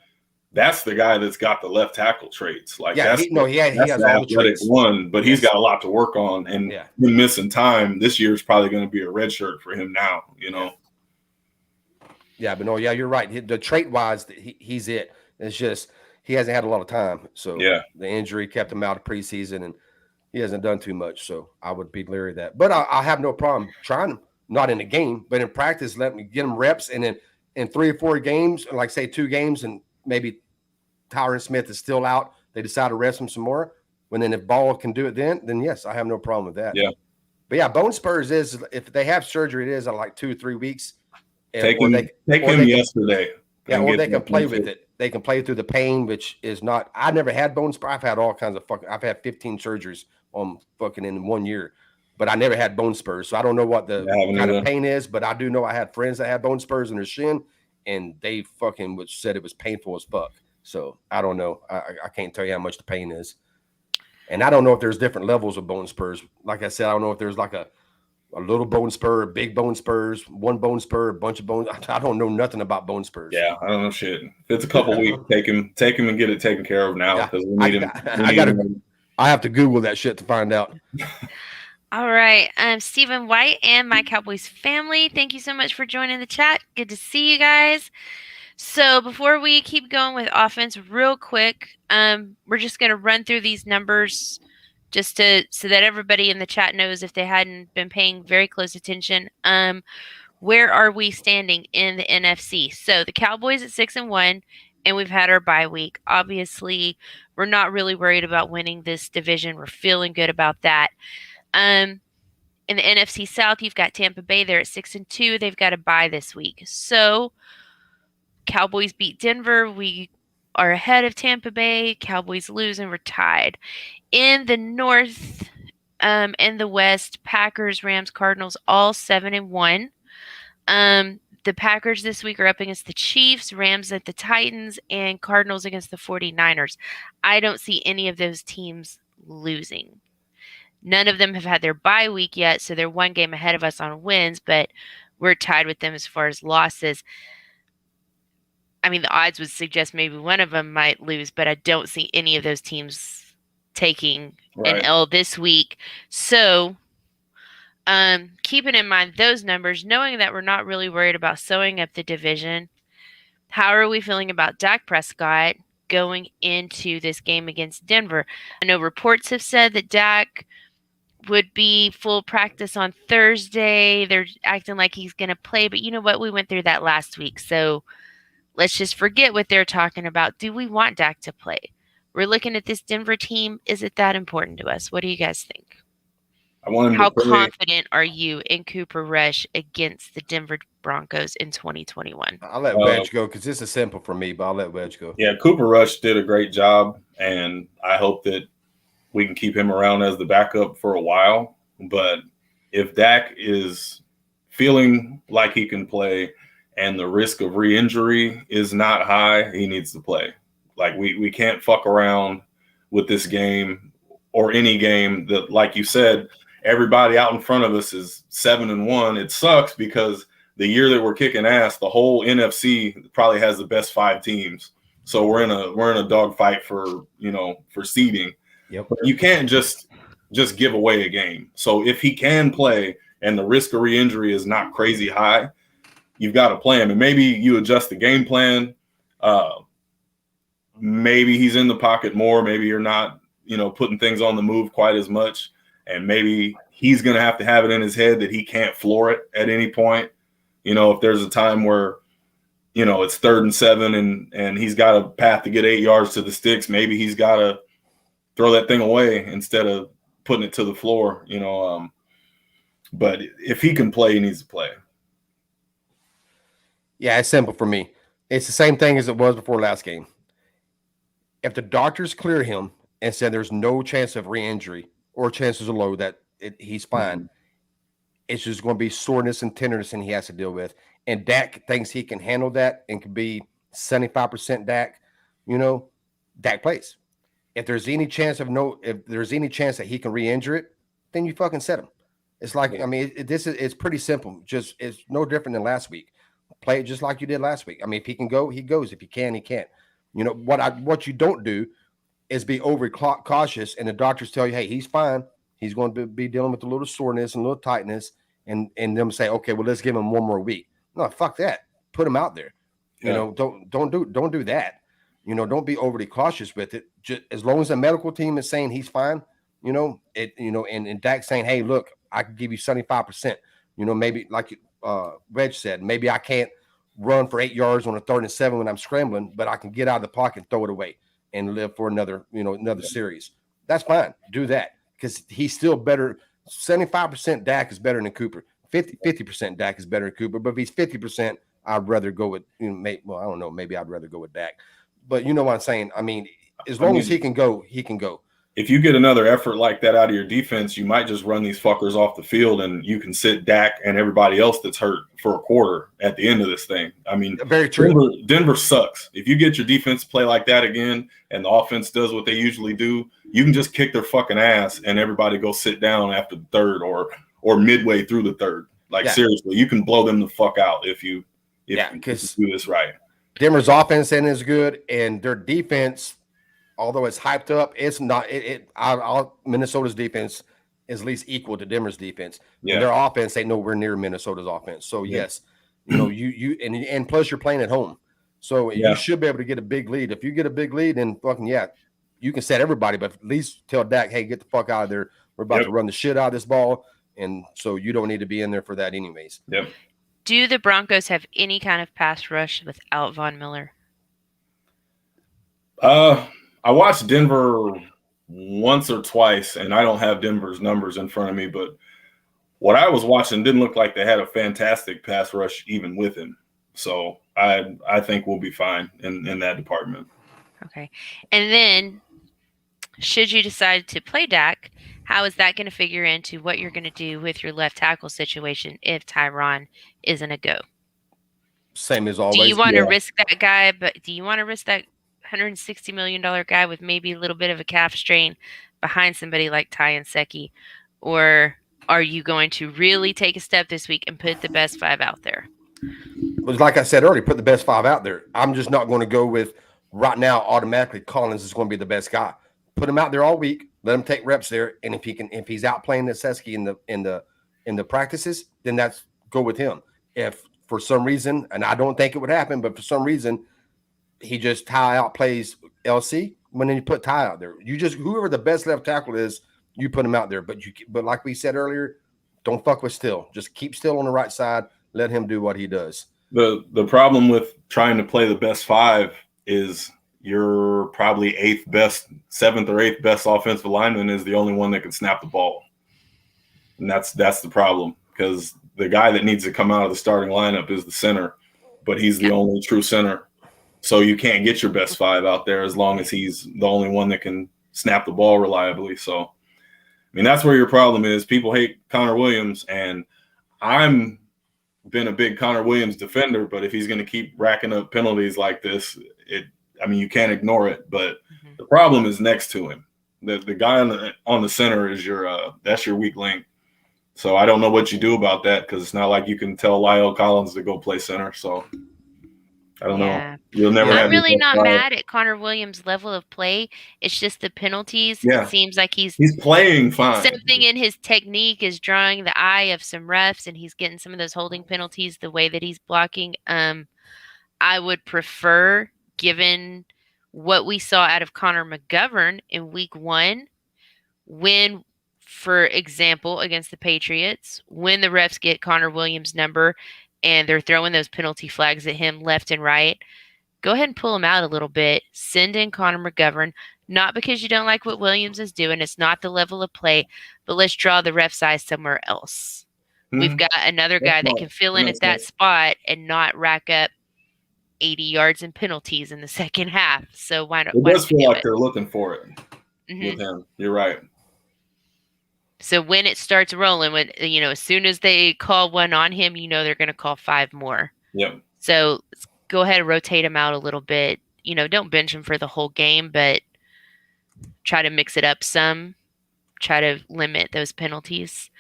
that's the guy that's got the left tackle traits. Like, he has all the traits. One, but he's got a lot to work on, and him missing time this year is probably going to be a red shirt for him now. Yeah, but you're right. The trait wise, he's it. It's just he hasn't had a lot of time, so the injury kept him out of preseason, and he hasn't done too much. So I would be leery of that. But I have no problem trying him, not in the game, but in practice. Let me get him reps, and then in 3 or 4 games, like say 2 games, and maybe Tyron Smith is still out, they decide to rest him some more. Then if Ball can do it, then yes, I have no problem with that. Yeah. But bone spurs is, if they have surgery, it is like 2 or 3 weeks. Take him yesterday. Yeah, or they can play with it. They can play through the pain, which is not. I never had bone spurs. I've had all kinds of I've had 15 surgeries on fucking in 1 year. but I never had bone spurs. So I don't know what the kind of pain is, but I do know I had friends that had bone spurs in their shin, and they fucking said it was painful as fuck. So I don't know. I can't tell you how much the pain is. And I don't know if there's different levels of bone spurs. Like I said, I don't know if there's like a little bone spur, big bone spurs, one bone spur, a bunch of bones. I don't know nothing about bone spurs. Yeah, I don't know shit. If it's a couple weeks, take him and get it taken care of now because we need him. I have to Google that shit to find out. All right. Stephen White and my Cowboys family, thank you so much for joining the chat. Good to see you guys. So before we keep going with offense real quick, we're just going to run through these numbers just so that everybody in the chat knows if they hadn't been paying very close attention. Where are we standing in the NFC? So the Cowboys at 6-1, and we've had our bye week. Obviously, we're not really worried about winning this division. We're feeling good about that. In the NFC South, you've got Tampa Bay. They're at 6-2. They've got a bye this week. So Cowboys beat Denver. We are ahead of Tampa Bay. Cowboys lose, and we're tied. In the North and the West, Packers, Rams, Cardinals, all 7-1. The Packers this week are up against the Chiefs, Rams at the Titans, and Cardinals against the 49ers. I don't see any of those teams losing. None of them have had their bye week yet, so they're one game ahead of us on wins, but we're tied with them as far as losses. I mean, the odds would suggest maybe one of them might lose, but I don't see any of those teams taking an L this week. So keeping in mind those numbers, knowing that we're not really worried about sewing up the division, how are we feeling about Dak Prescott going into this game against Denver? I know reports have said that Dak would be full practice on Thursday. They're acting like he's going to play, but you know what? We went through that last week, so let's just forget what they're talking about. Do we want Dak to play? We're looking at this Denver team. Is it that important to us? What do you guys think? How confident are you in Cooper Rush against the Denver Broncos in 2021? I'll let Wedge go because this is simple for me, but I'll let Wedge go. Yeah, Cooper Rush did a great job, and I hope that we can keep him around as the backup for a while. But if Dak is feeling like he can play and the risk of re-injury is not high, he needs to play. Like we can't fuck around with this game or any game that, like you said, everybody out in front of us is 7-1. It sucks because the year that we're kicking ass, the whole NFC probably has the best 5 teams. So we're in a dogfight for seeding. Yep. But you can't just give away a game. So if he can play and the risk of re-injury is not crazy high, you've got to play him. And maybe you adjust the game plan. Maybe he's in the pocket more. Maybe you're not, putting things on the move quite as much. And maybe he's going to have it in his head that he can't floor it at any point. If there's a time where, it's 3rd and 7 and he's got a path to get 8 yards to the sticks, maybe he's got to throw that thing away instead of putting it to the floor, But if he can play, he needs to play. Yeah, it's simple for me. It's the same thing as it was before last game. If the doctors clear him and said there's no chance of re-injury or chances are low that he's fine, it's just going to be soreness and tenderness and he has to deal with. And Dak thinks he can handle that and can be 75% Dak, Dak plays. If there's any chance that he can re-injure it, then you fucking set him. It's like, it's pretty simple. Just it's no different than last week. Play it just like you did last week. I mean, if he can go, he goes. If he can, he can't. What you don't do is be overly cautious, and the doctors tell you, hey, he's fine. He's going to be dealing with a little soreness and a little tightness, and them say, okay, well, let's give him one more week. No, fuck that. Put him out there. Yeah. Don't do that. Don't be overly cautious with it. Just as long as the medical team is saying he's fine, and Dak's saying, hey, look, I can give you 75%. Maybe like Reg said, maybe I can't run for 8 yards on a 3rd and 7 when I'm scrambling, but I can get out of the pocket and throw it away and live for another series. That's fine. Do that because he's still better. 75% Dak is better than Cooper. 50% Dak is better than Cooper. But if he's 50%, I'd rather go with I don't know. Maybe I'd rather go with Dak. But you know what I'm saying? I mean, as long as he can go, he can go. if you get another effort like that out of your defense, you might just run these fuckers off the field and you can sit Dak and everybody else that's hurt for a quarter at the end of this thing. I mean, very true. Denver sucks. If you get your defense to play like that again and the offense does what they usually do, you can just kick their fucking ass and everybody go sit down after the third or midway through the third. Like, seriously, you can blow them the fuck out if you do this right. Denver's offense isn't as good, and their defense, although it's hyped up, it's not. Minnesota's defense is at least equal to Denver's defense. Yeah. And their offense ain't nowhere near Minnesota's offense. So yes, and plus you're playing at home, so you should be able to get a big lead. If you get a big lead, then fucking you can set everybody. But at least tell Dak, hey, get the fuck out of there. We're about to run the shit out of this ball, and so you don't need to be in there for that anyways. Yep. Do the Broncos have any kind of pass rush without Von Miller? I watched Denver once or twice, and I don't have Denver's numbers in front of me, but what I was watching didn't look like they had a fantastic pass rush even with him. So I think we'll be fine in that department. Okay. And then, should you decide to play Dak, how is that going to figure into what you're going to do with your left tackle situation if Tyron isn't a go? Same as always. Do you want to risk that guy, but do you want to risk that $160 million guy with maybe a little bit of a calf strain behind somebody like Nsekhe? Or are you going to really take a step this week and put the best 5 out there? But like I said earlier, put the best 5 out there. I'm just not going to go with right now automatically Collins is going to be the best guy. Put him out there all week. Let him take reps there, and if he's out playing Nsekhe in the practices, then that's go with him. If for some reason, and I don't think it would happen, but for some reason he just outplays LC, when then you put Ty out there. You just whoever the best left tackle is, you put him out there. But like we said earlier, don't fuck with Still. Just keep Still on the right side. Let him do what he does. The problem with trying to play the best 5 is you're probably 7th or 8th best offensive lineman is the only one that can snap the ball. And that's the problem, because the guy that needs to come out of the starting lineup is the center, but he's the only true center. So you can't get your best 5 out there as long as he's the only one that can snap the ball reliably. So, I mean, that's where your problem is. People hate Connor Williams, and I'm been a big Connor Williams defender, but if he's going to keep racking up penalties like this, you can't ignore it. But the problem is next to him. The guy on the center is that's your weak link. So I don't know what you do about that, because it's not like you can tell Lyle Collins to go play center. So I don't know. You'll never. I'm really not mad at Connor Williams' level of play. It's just the penalties. Yeah. It seems like he's playing fine. Something in his technique is drawing the eye of some refs, and he's getting some of those holding penalties the way that he's blocking. I would prefer, given what we saw out of Connor McGovern in week 1, when, for example, against the Patriots, when the refs get Connor Williams' number and they're throwing those penalty flags at him left and right, go ahead and pull him out a little bit. Send in Connor McGovern, not because you don't like what Williams is doing. It's not the level of play, but let's draw the ref's eyes somewhere else. We've got another guy that can fill in at that spot and not rack up 80 yards in penalties in the second half. So why not? It does feel like they're looking for it with him. You're right. So when it starts rolling, when as soon as they call one on him, they're going to call 5 more. Yep. So let's go ahead and rotate him out a little bit. Don't bench him for the whole game, but try to mix it up some. Try to limit those penalties.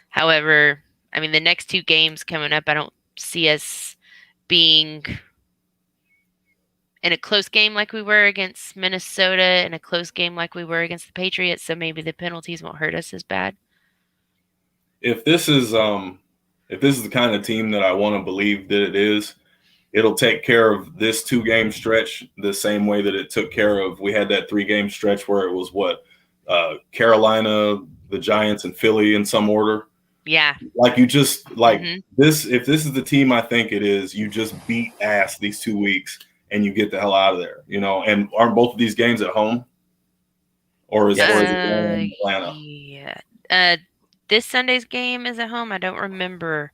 However, the next 2 games coming up, I don't see us being in a close game like we were against Minnesota, and a close game like we were against the Patriots, so maybe the penalties won't hurt us as bad. If this is the kind of team that I want to believe that it is, it'll take care of this 2-game stretch the same way that it took care of. We had that 3-game stretch where it was Carolina, the Giants, and Philly in some order. Yeah. Like you just this. If this is the team I think it is, you just beat ass these 2 weeks. And you get the hell out of there, and aren't both of these games at home? Or is it in Atlanta? Yeah. This Sunday's game is at home. I don't remember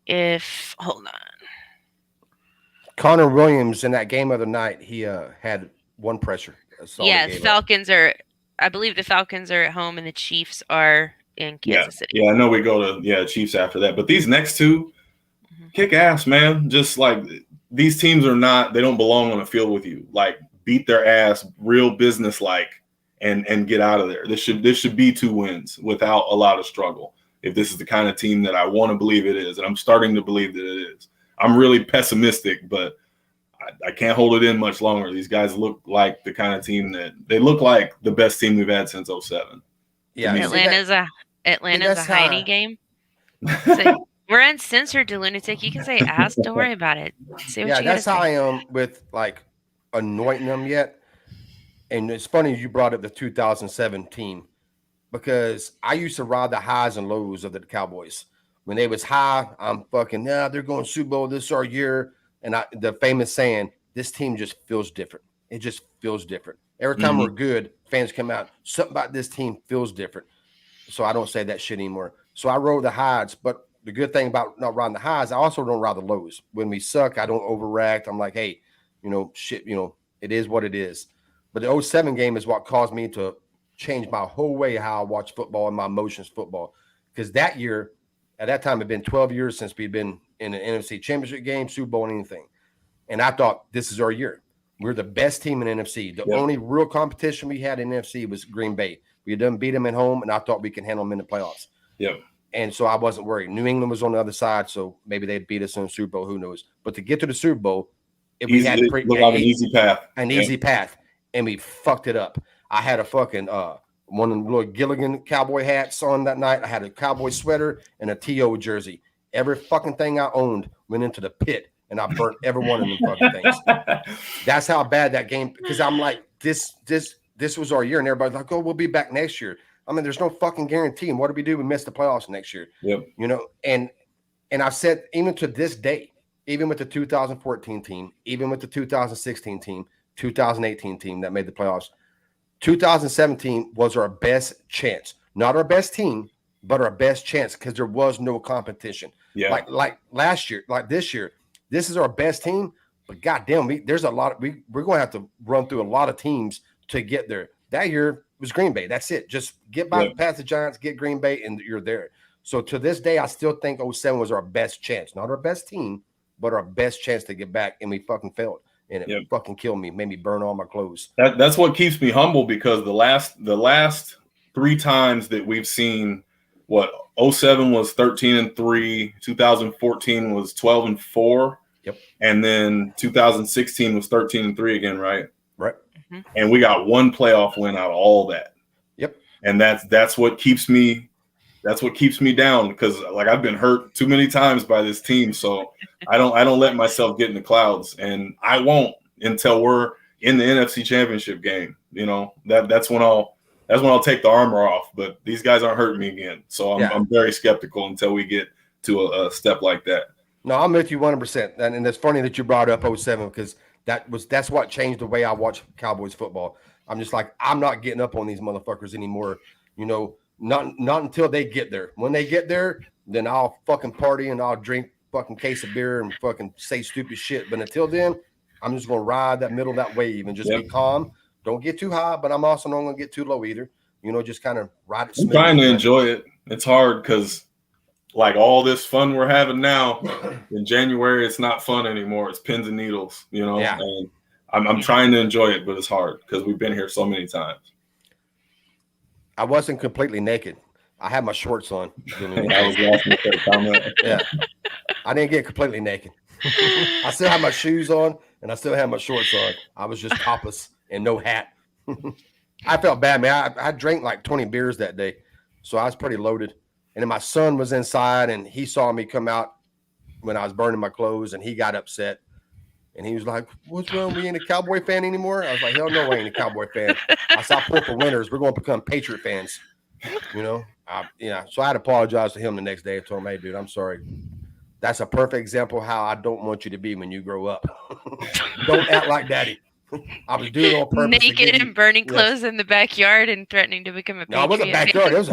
hold on. Connor Williams in that game of the night, he had 1 pressure. Yeah, Falcons are I believe the Falcons are at home and the Chiefs are in Kansas City. Yeah, I know we go to Chiefs after that. But these next two kick ass, man. Just like these teams they don't belong on the field with you. Like beat their ass, real business like, and get out of there. This should be 2 wins without a lot of struggle. If this is the kind of team that I want to believe it is, and I'm starting to believe that it is. I'm really pessimistic, but I can't hold it in much longer. These guys look like the kind of team they look like the best team we've had since 2007. Yeah, Atlanta's a Heidi game. So we're uncensored, to lunatic. You can say ass. Don't worry about it. See what you that's how say. I am with like anointing them yet. And it's funny you brought up the 2007 team because I used to ride the highs and lows of the Cowboys. When they was high, I'm fucking, they're going Super Bowl this our year. And the famous saying, this team just feels different. It just feels different. Every time we're good, fans come out, something about this team feels different. So I don't say that shit anymore. So I rode the highs, but the good thing about not riding the highs, I also don't ride the lows. When we suck, I don't overreact. I'm like, hey, shit, it is what it is. But the 2007 game is what caused me to change my whole way how I watch football and my emotions football. Because that year, at that time, it had been 12 years since we'd been in an NFC Championship game, Super Bowl, and anything. And I thought, this is our year. We're the best team in NFC. The only real competition we had in NFC was Green Bay. We had done beat them at home, and I thought we can handle them in the playoffs. Yeah. And so I wasn't worried. New England was on the other side, so maybe they'd beat us in the Super Bowl. Who knows? But to get to the Super Bowl, we had an easy path. Easy path, and we fucked it up. I had a fucking one of the little Gilligan cowboy hats on that night. I had a cowboy sweater and a T.O. jersey. Every fucking thing I owned went into the pit, and I burnt every one of them fucking things. That's how bad that game. Because I'm like, this was our year, and everybody's like, oh, we'll be back next year. I mean, there's no fucking guarantee. And what do we do? We miss the playoffs next year. Yep. And I've said even to this day, even with the 2014 team, even with the 2016 team, 2018 team that made the playoffs, 2017 was our best chance. Not our best team, but our best chance because there was no competition. Yeah. Like last year, like this year, this is our best team. But goddamn, there's a lot. We're going to have to run through a lot of teams to get there. That year was Green Bay. That's it. Just get past the Giants, get Green Bay, and you're there. So to this day, I still think 2007 was our best chance. Not our best team, but our best chance to get back. And we fucking failed. And it fucking killed me. Made me burn all my clothes. That's what keeps me humble because the last 3 times that we've seen 2007 was 13-3, 2014 was 12-4. Yep. And then 2016 was 13-3 again, right? Right. Mm-hmm. And we got 1 playoff win out of all that. Yep. And that's what keeps me down because like I've been hurt too many times by this team. So I don't let myself get in the clouds, and I won't until we're in the NFC Championship game. That's when I'll take the armor off. But these guys aren't hurting me again. So I'm very skeptical until we get to a step like that. No, I'm with you 100%. And it's funny that you brought up 2007 because that's what changed the way I watch Cowboys football. I'm just like, I'm not getting up on these motherfuckers anymore. Not until they get there. When they get there, then I'll fucking party and I'll drink fucking case of beer and fucking say stupid shit. But until then, I'm just going to ride that middle of that wave and just be calm. Don't get too high, but I'm also not going to get too low either. Just kind of ride it. I'm trying to enjoy it. It's hard because like all this fun we're having now in January, it's not fun anymore. It's pins and needles, Yeah. And I'm trying to enjoy it, but it's hard because we've been here so many times. I wasn't completely naked. I had my shorts on. Yeah. I didn't get completely naked. I still had my shoes on and I still had my shorts on. I was just topless and no hat. I felt bad, man. I drank like 20 beers that day, so I was pretty loaded. And then my son was inside and he saw me come out when I was burning my clothes and he got upset. And he was like, what's wrong? We ain't a Cowboy fan anymore? I was like, hell no, I ain't a Cowboy fan. I saw pull for winners. We're going to become Patriot fans. So I had to apologize to him the next day. I told him, hey, dude, I'm sorry. That's a perfect example of how I don't want you to be when you grow up. Don't act like daddy. I was doing it on purpose. Naked and burning clothes in the backyard and threatening to become a Patriot. No, it wasn't backyard. It was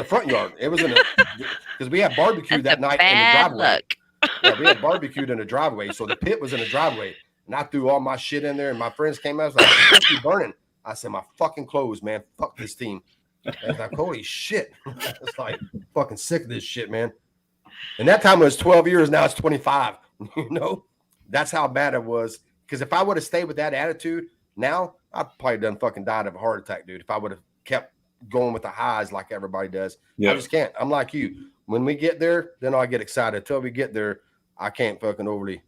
a front yard. It was because we had barbecue that night in the driveway. Luck. Yeah, we had barbecued in the driveway, so the pit was in the driveway, and I threw all my shit in there. And my friends came out, I was like, "What's you burning?" I said, my fucking clothes, man. Fuck this team. And I was like, holy shit. It's like fucking sick of this shit, man. And that time it was 12 years. Now it's 25. That's how bad it was. Because if I would have stayed with that attitude, now I'd probably done fucking died of a heart attack, dude. If I would have kept going with the highs like everybody does. I just can't. I'm like you. When we get there, then I'll get excited. Until we get there, I can't fucking overly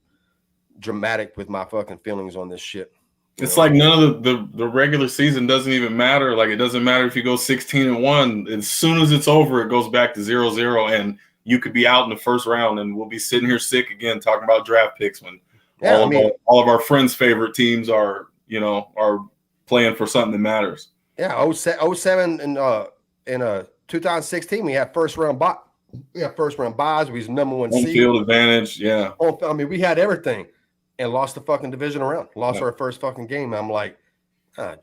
dramatic with my fucking feelings on this shit. It's like none of the regular season doesn't even matter. Like, it doesn't matter if you go 16-1. As soon as it's over, it goes back to 0-0, and you could be out in the first round, and we'll be sitting here sick again talking about draft picks when all of our friends' favorite teams are playing for something that matters. Yeah, 07 and in 2016 we had first round buys. We was number one seed. Field advantage, yeah. I mean, we had everything. And lost the fucking division round. Lost our first fucking game. I'm like,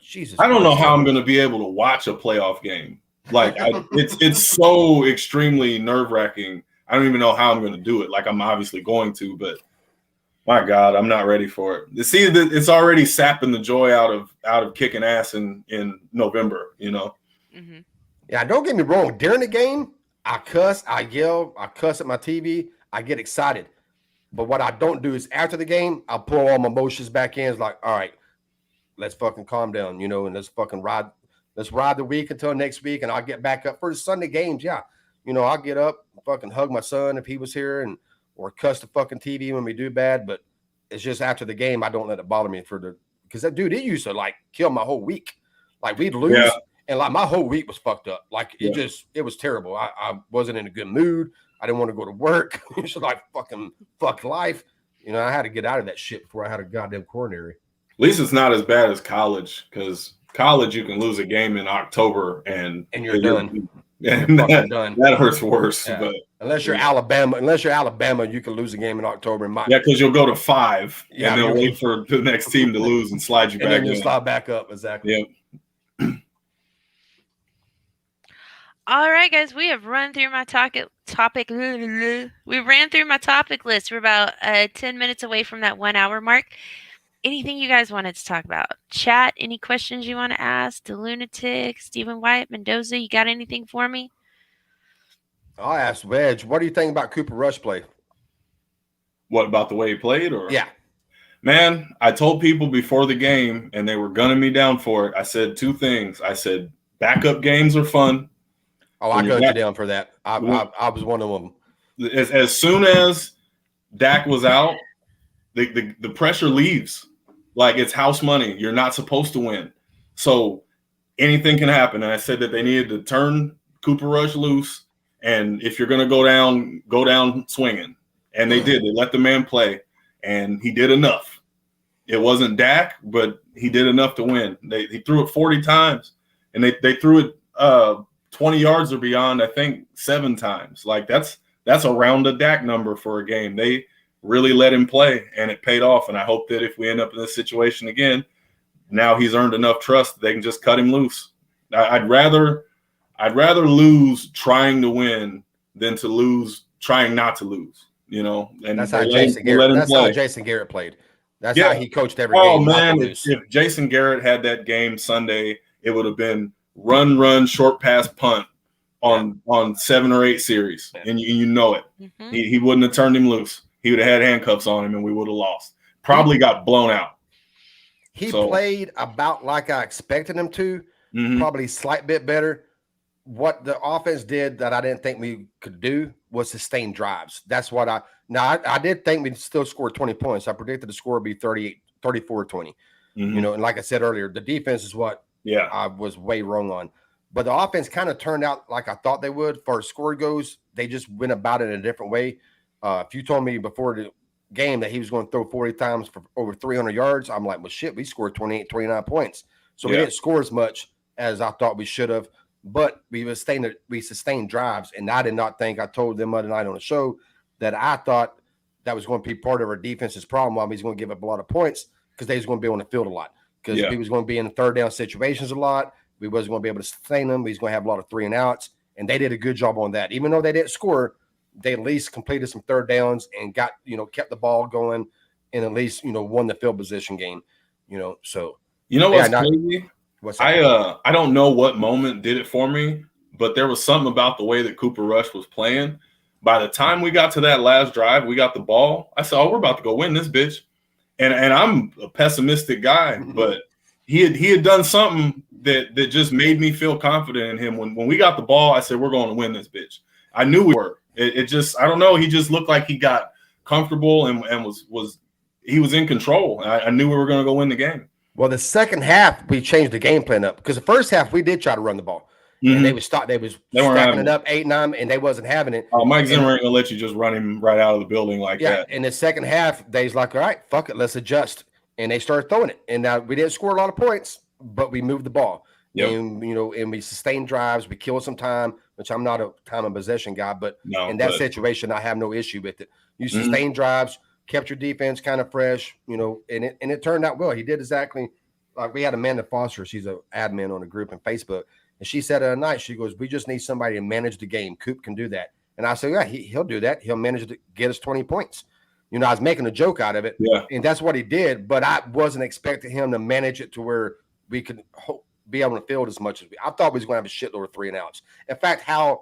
Jesus. I don't know how I'm going to be able to watch a playoff game. Like, it's so extremely nerve-wracking. I don't even know how I'm going to do it. Like, I'm obviously going to, but my God, I'm not ready for it. See, it's already sapping the joy out of kicking ass in November. Mm-hmm. Yeah, don't get me wrong. During the game, I cuss, I yell, I cuss at my TV, I get excited. But what I don't do is after the game, I pull all my emotions back in. It's like, all right, let's fucking calm down, and let's fucking ride the week until next week, and I'll get back up for the Sunday games. Yeah. I'll get up, fucking hug my son if he was here, or cuss the fucking TV when we do bad. But it's just after the game, I don't let it bother me because that dude, it used to like kill my whole week. Like we'd lose, and like my whole week was fucked up. Like it was terrible. I wasn't in a good mood. I didn't want to go to work. It's like fuck life. I had to get out of that shit before I had a goddamn coronary. At least it's not as bad as college, because college you can lose a game in October and you're done. And that hurts worse. Yeah. But unless you're Alabama, you can lose a game in October. Because you'll go to 5 and then wait for the next team to lose and slide you back. And then you slide back up. Exactly. Yep. All right, guys, we have run through my topic. We ran through my topic list. We're about 10 minutes away from that 1 hour mark. Anything you guys wanted to talk about? Chat, any questions you want to ask? The Lunatic, Stephen White, Mendoza, you got anything for me? I'll ask Wedge, what do you think about Cooper Rush play? What about the way he played? Or yeah. Man, I told people before the game, and they were gunning me down for it. I said 2 things. I said backup games are fun. Oh, I gunned you down for that. I was one of them. As soon as Dak was out, the pressure leaves. Like, it's house money. You're not supposed to win. So anything can happen. And I said that they needed to turn Cooper Rush loose. And if you're going to go down swinging. And they did. They let the man play. And he did enough. It wasn't Dak, but he did enough to win. He threw it 40 times. And they threw it 20 yards or beyond, I think, 7 times. Like, that's around a Dak number for a game. They really let him play, and it paid off. And I hope that if we end up in this situation again, now he's earned enough trust, they can just cut him loose. I'd rather lose trying to win than to lose trying not to lose. And that's how Jason Garrett. That's how Jason Garrett played. That's how he coached every game. Oh man, if Jason Garrett had that game Sunday, it would have been run, short pass, punt on 7 or 8 series, and you know it. Mm-hmm. He wouldn't have turned him loose. He would have had handcuffs on him, and we would have lost. Probably got blown out. He played about like I expected him to, probably a slight bit better. What the offense did that I didn't think we could do was sustain drives. That's what I did think we'd still score 20 points. I predicted the score would be 34-20. And like I said earlier, the defense is what I was way wrong on. But the offense kind of turned out like I thought they would. As far as score goes, they just went about it in a different way. If you told me before the game that he was going to throw 40 times for over 300 yards, I'm like, well, shit, we scored 28, 29 points. So we didn't score as much as I thought we should have. But we sustained drives, and I did not think, I told them other night on the show that I thought that was going to be part of our defense's problem. While he's going to give up a lot of points because they was going to be on the field a lot. Because he was going to be in third down situations a lot. We wasn't going to be able to sustain them. He's going to have a lot of 3 and outs, and they did a good job on that. Even though they didn't score, they at least completed some third downs and got, kept the ball going and at least, won the field position game, so. What's crazy? What's that? I don't know what moment did it for me, but there was something about the way that Cooper Rush was playing. By the time we got to that last drive, we got the ball. I said, "Oh, we're about to go win this bitch." And I'm a pessimistic guy, but he had done something that just made me feel confident in him. When we got the ball, I said, "We're going to win this bitch." I knew we were. It just, I don't know. He just looked like he got comfortable and was in control. I knew we were going to go win the game. Well, the second half we changed the game plan up because the first half we did try to run the ball. And they was stacking it up 8-9, and they wasn't having it. Oh, Mike Zimmer ain't gonna let you just run him right out of the building like that. In the second half, they's like, all right, fuck it, let's adjust, and they started throwing it. And we didn't score a lot of points, but we moved the ball. Yep. And and we sustained drives. We killed some time, which I'm not a time and possession guy, but in that situation, I have no issue with it. You sustained drives, kept your defense kind of fresh, and it turned out well. He did exactly like we had Amanda Foster. She's an admin on a group on Facebook. And she said at night, she goes, "We just need somebody to manage the game. Coop can do that." And I said, "Yeah, he'll do that. He'll manage to get us 20 points." I was making a joke out of it. Yeah. And that's what he did. But I wasn't expecting him to manage it to where we could be able to field as much as I thought we was going to have a shitload of 3-and-outs. In fact, I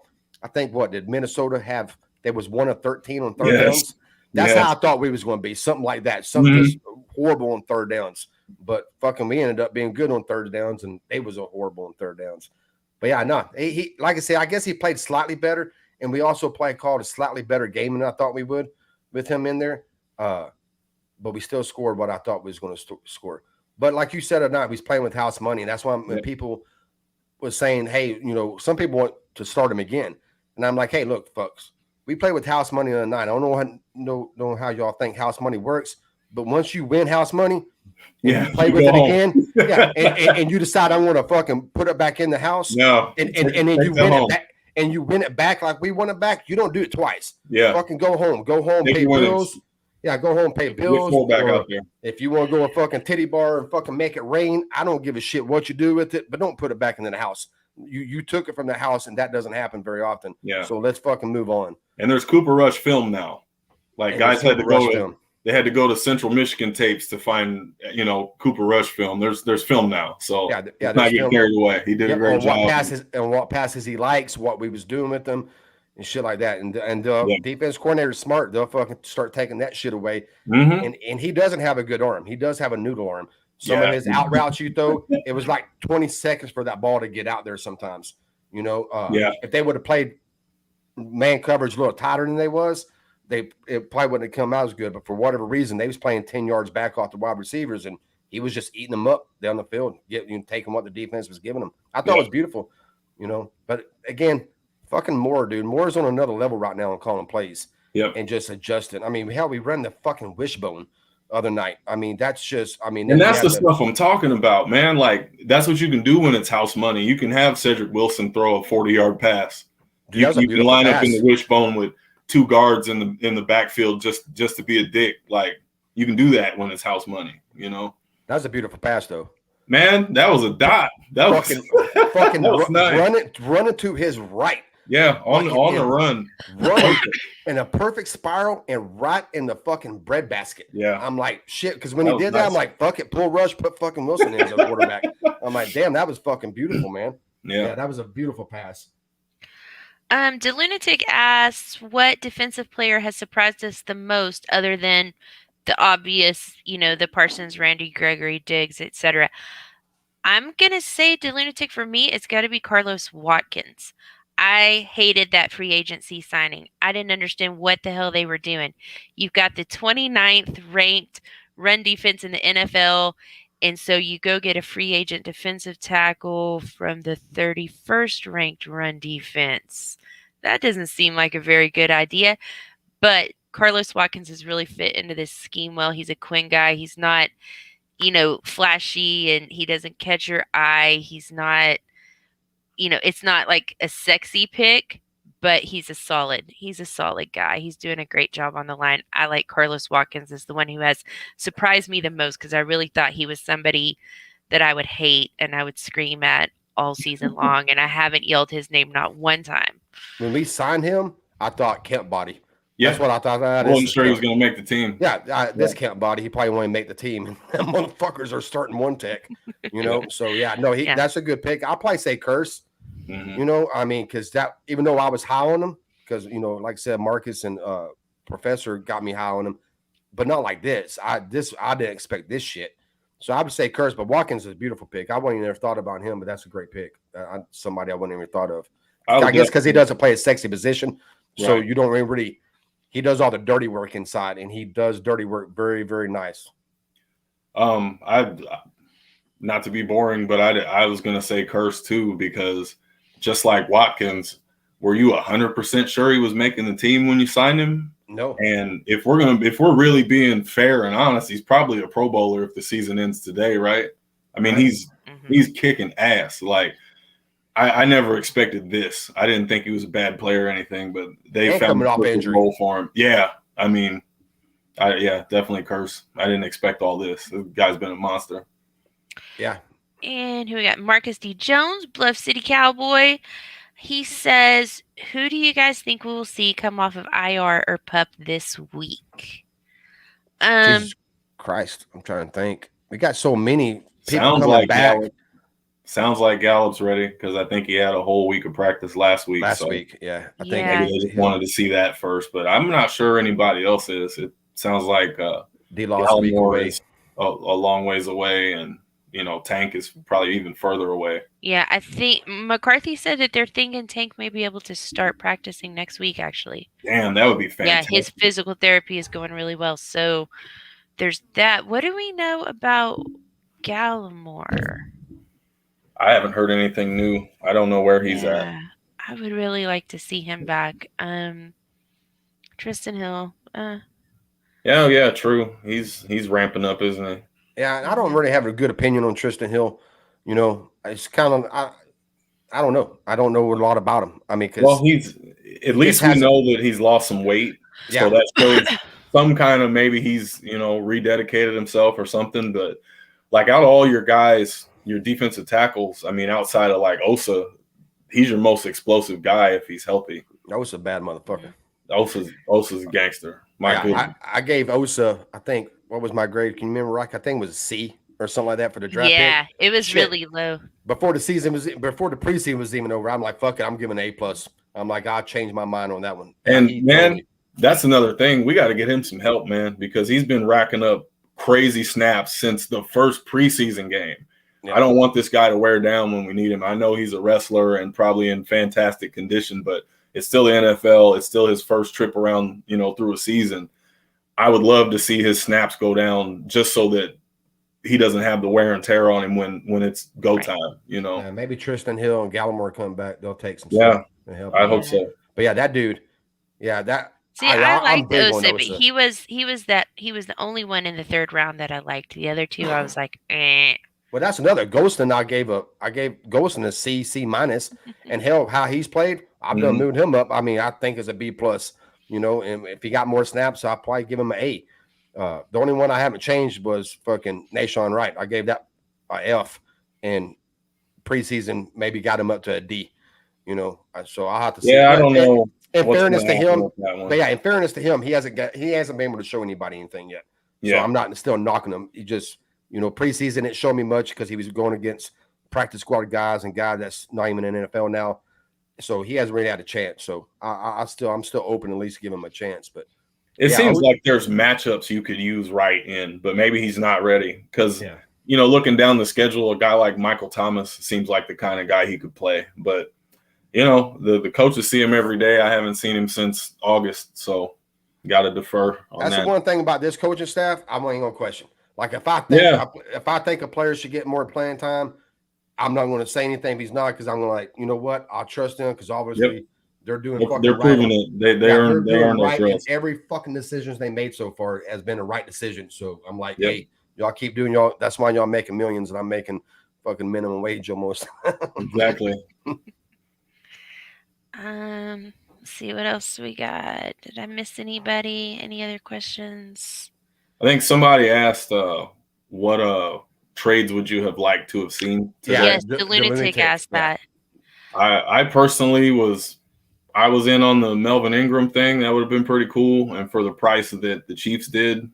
think did Minnesota have? There was 1 of 13 on third downs. That's how I thought we was going to be. Something like that. Something just horrible on third downs. But fucking we ended up being good on third downs, and they was a horrible on third downs. But yeah, no, he like I said, I guess he played slightly better, and we also called a slightly better game than I thought we would with him in there. But we still scored what I thought we was going to score. But like you said, or not, we was playing with house money, and that's why when people was saying, "Hey, some people want to start him again," and I'm like, "Hey, look, folks, we play with house money on the night. I don't know how y'all think house money works, but once you win house money." You play with it again, and you decide I want to fucking put it back in the house, and then you win it back, and you win it back like we won it back. You don't do it twice. Fucking go home, pay bills. Go home, pay bills. If you want to go a fucking titty bar and fucking make it rain, I don't give a shit what you do with it, but don't put it back into the house. You took it from the house, and that doesn't happen very often. So let's fucking move on. And there's Cooper Rush film now. Like guys had to go. They had to go to Central Michigan tapes to find, Cooper Rush film. There's film now, so not get carried away. He did a great job. What passes he likes, what we was doing with them, and shit like that. And defense coordinator's smart. They'll fucking start taking that shit away. And he doesn't have a good arm. He does have a noodle arm. Some of his out routes you throw, it was like 20 seconds for that ball to get out there sometimes. If they would have played man coverage a little tighter than they was, it probably wouldn't have come out as good, but for whatever reason, they was playing 10 yards back off the wide receivers, and he was just eating them up down the field, taking what the defense was giving him. I thought it was beautiful, But again, fucking Moore, dude. Moore's on another level right now on calling plays and just adjusting. I mean, hell, we ran the fucking wishbone other night. I mean, that's just, and that's the stuff I'm talking about, man. Like, that's what you can do when it's house money. You can have Cedric Wilson throw a 40-yard pass. Dude, you can line up in the wishbone with 2 guards in the backfield just to be a dick. Like, you can do that when it's house money, That was a beautiful pass, though. Man, that was a dot. That fucking that was nice. Run it to his right. Yeah, on the run. Run in a perfect spiral and right in the fucking breadbasket. Yeah. I'm like, shit, because when he did that, I'm like, fuck it, pull rush, put fucking Wilson in as a quarterback. I'm like, damn, that was fucking beautiful, man. Yeah, that was a beautiful pass. DeLunatic asks, what defensive player has surprised us the most other than the obvious, the Parsons, Randy Gregory, Diggs, etc.? I'm going to say DeLunatic for me, it's got to be Carlos Watkins. I hated that free agency signing. I didn't understand what the hell they were doing. You've got the 29th ranked run defense in the NFL, and so you go get a free agent defensive tackle from the 31st ranked run defense. That doesn't seem like a very good idea. But Carlos Watkins has really fit into this scheme well. He's a Quinn guy. He's not, flashy, and he doesn't catch your eye. He's not, it's not like a sexy pick, but he's a solid guy. He's doing a great job on the line. I like Carlos Watkins as the one who has surprised me the most, because I really thought he was somebody that I would hate and I would scream at all season long, and I haven't yelled his name not one time. When we signed him, I thought Kemp body. Yeah. That's what I thought. I wasn't sure he was going to make the team. Yeah, this camp body, he probably won't make the team. Motherfuckers are starting one tech, you know. So that's a good pick. I'll probably say COURSE. You know, I mean, because that even though I was high on him, because you know, like I said, Marcus and Professor got me high on him, but not like this. I didn't expect this shit. So I would say COURSE, but Watkins is a beautiful pick. I wouldn't even have thought about him, but that's a great pick. Somebody I wouldn't even thought of. I guess because he doesn't play a sexy position, so you don't really. He does all the dirty work inside, and he does dirty work very, very nice. I not to be boring, but I was going to say COURSE too, because just like Watkins, were you 100% sure he was making the team when you signed him? No. And if we're really being fair and honest, he's probably a Pro Bowler if the season ends today, right? I mean, he's kicking ass. Like, I never expected this. I didn't think he was a bad player or anything, but they found a role for him. Yeah, I mean, definitely COURSE. I didn't expect all this. The guy's been a monster. Yeah. And who we got? Marcus D. Jones, Bluff City Cowboy. He says, who do you guys think we will see come off of IR or PUP this week? Jesus Christ, I'm trying to think. We got so many people coming back. Sounds like Gallup's ready, because I think he had a whole week of practice last week. I think maybe they just wanted to see that first, but I'm not sure anybody else is. It sounds like Gallimore is a long ways away, and you know, Tank is probably even further away. Yeah, I think McCarthy said that they're thinking Tank may be able to start practicing next week, actually. Damn, that would be fantastic. Yeah, his physical therapy is going really well. So there's that. What do we know about Gallimore? I haven't heard anything new. I don't know where he's at. I would really like to see him back. Tristan Hill. Yeah, true. He's ramping up, isn't he? Yeah, I don't really have a good opinion on Tristan Hill. You know, it's kind of I don't know. I don't know a lot about him. I mean, he's at least we know that he's lost some weight. Yeah. So that shows some kind of maybe he's rededicated himself or something. But like out of all your guys, your defensive tackles, I mean, outside of like Osa, he's your most explosive guy if he's healthy. Osa's a bad motherfucker. Osa's a gangster. I gave Osa, I think, what was my grade? Can you remember, Rika? I think it was a C or something like that for the draft pick. Yeah, it was really low. Before the preseason was even over, I'm like, fuck it, I'm giving A+. I'm like, I changed my mind on that one. And man, that's another thing. We got to get him some help, man, because he's been racking up crazy snaps since the first preseason game. Yeah. I don't want this guy to wear down when we need him. I know he's a wrestler and probably in fantastic condition, but it's still the NFL. It's still his first trip around, through a season. I would love to see his snaps go down just so that he doesn't have the wear and tear on him when it's go time, Yeah, maybe Tristan Hill and Gallimore come back. They'll take some stuff and help. I hope so. But yeah, that dude, that. See, I liked Osa, but he was the only one in the third round that I liked. The other two, I was like, eh. Well, that's another. Ghostin, I gave Ghostin a C-, and hell, how he's played, I've done moved him up. I mean, I think it's a B+. And if he got more snaps, I'll probably give him an A. The only one I haven't changed was fucking Nashawn Wright. I gave that a F, and preseason maybe got him up to a D. So I'll have to see. Yeah, I don't know. In fairness to him, in fairness to him, he hasn't been able to show anybody anything yet. Yeah, so I'm not still knocking him. He just. Preseason didn't show me much because he was going against practice squad guys and guys that's not even in the NFL now. So he hasn't really had a chance. So I'm still open to at least give him a chance. But it seems like there's matchups you could use Wright in, but maybe he's not ready because, looking down the schedule, a guy like Michael Thomas seems like the kind of guy he could play. But, the coaches see him every day. I haven't seen him since August, so got to defer on that. That's the one thing about this coaching staff I'm not even going to question. Like if I think a player should get more playing time, I'm not going to say anything if he's not, because I'm like, you know what, I'll trust them because obviously they're doing. They're proving it. They earn right. And every fucking decisions they made so far has been a right decision. So I'm like, hey, y'all keep doing y'all. That's why y'all making millions, and I'm making fucking minimum wage almost. Exactly. Let's see what else we got. Did I miss anybody? Any other questions? I think somebody asked, what trades would you have liked to have seen today? Yes, the lunatic asked that. I personally I was in on the Melvin Ingram thing. That would have been pretty cool. And for the price that the Chiefs did,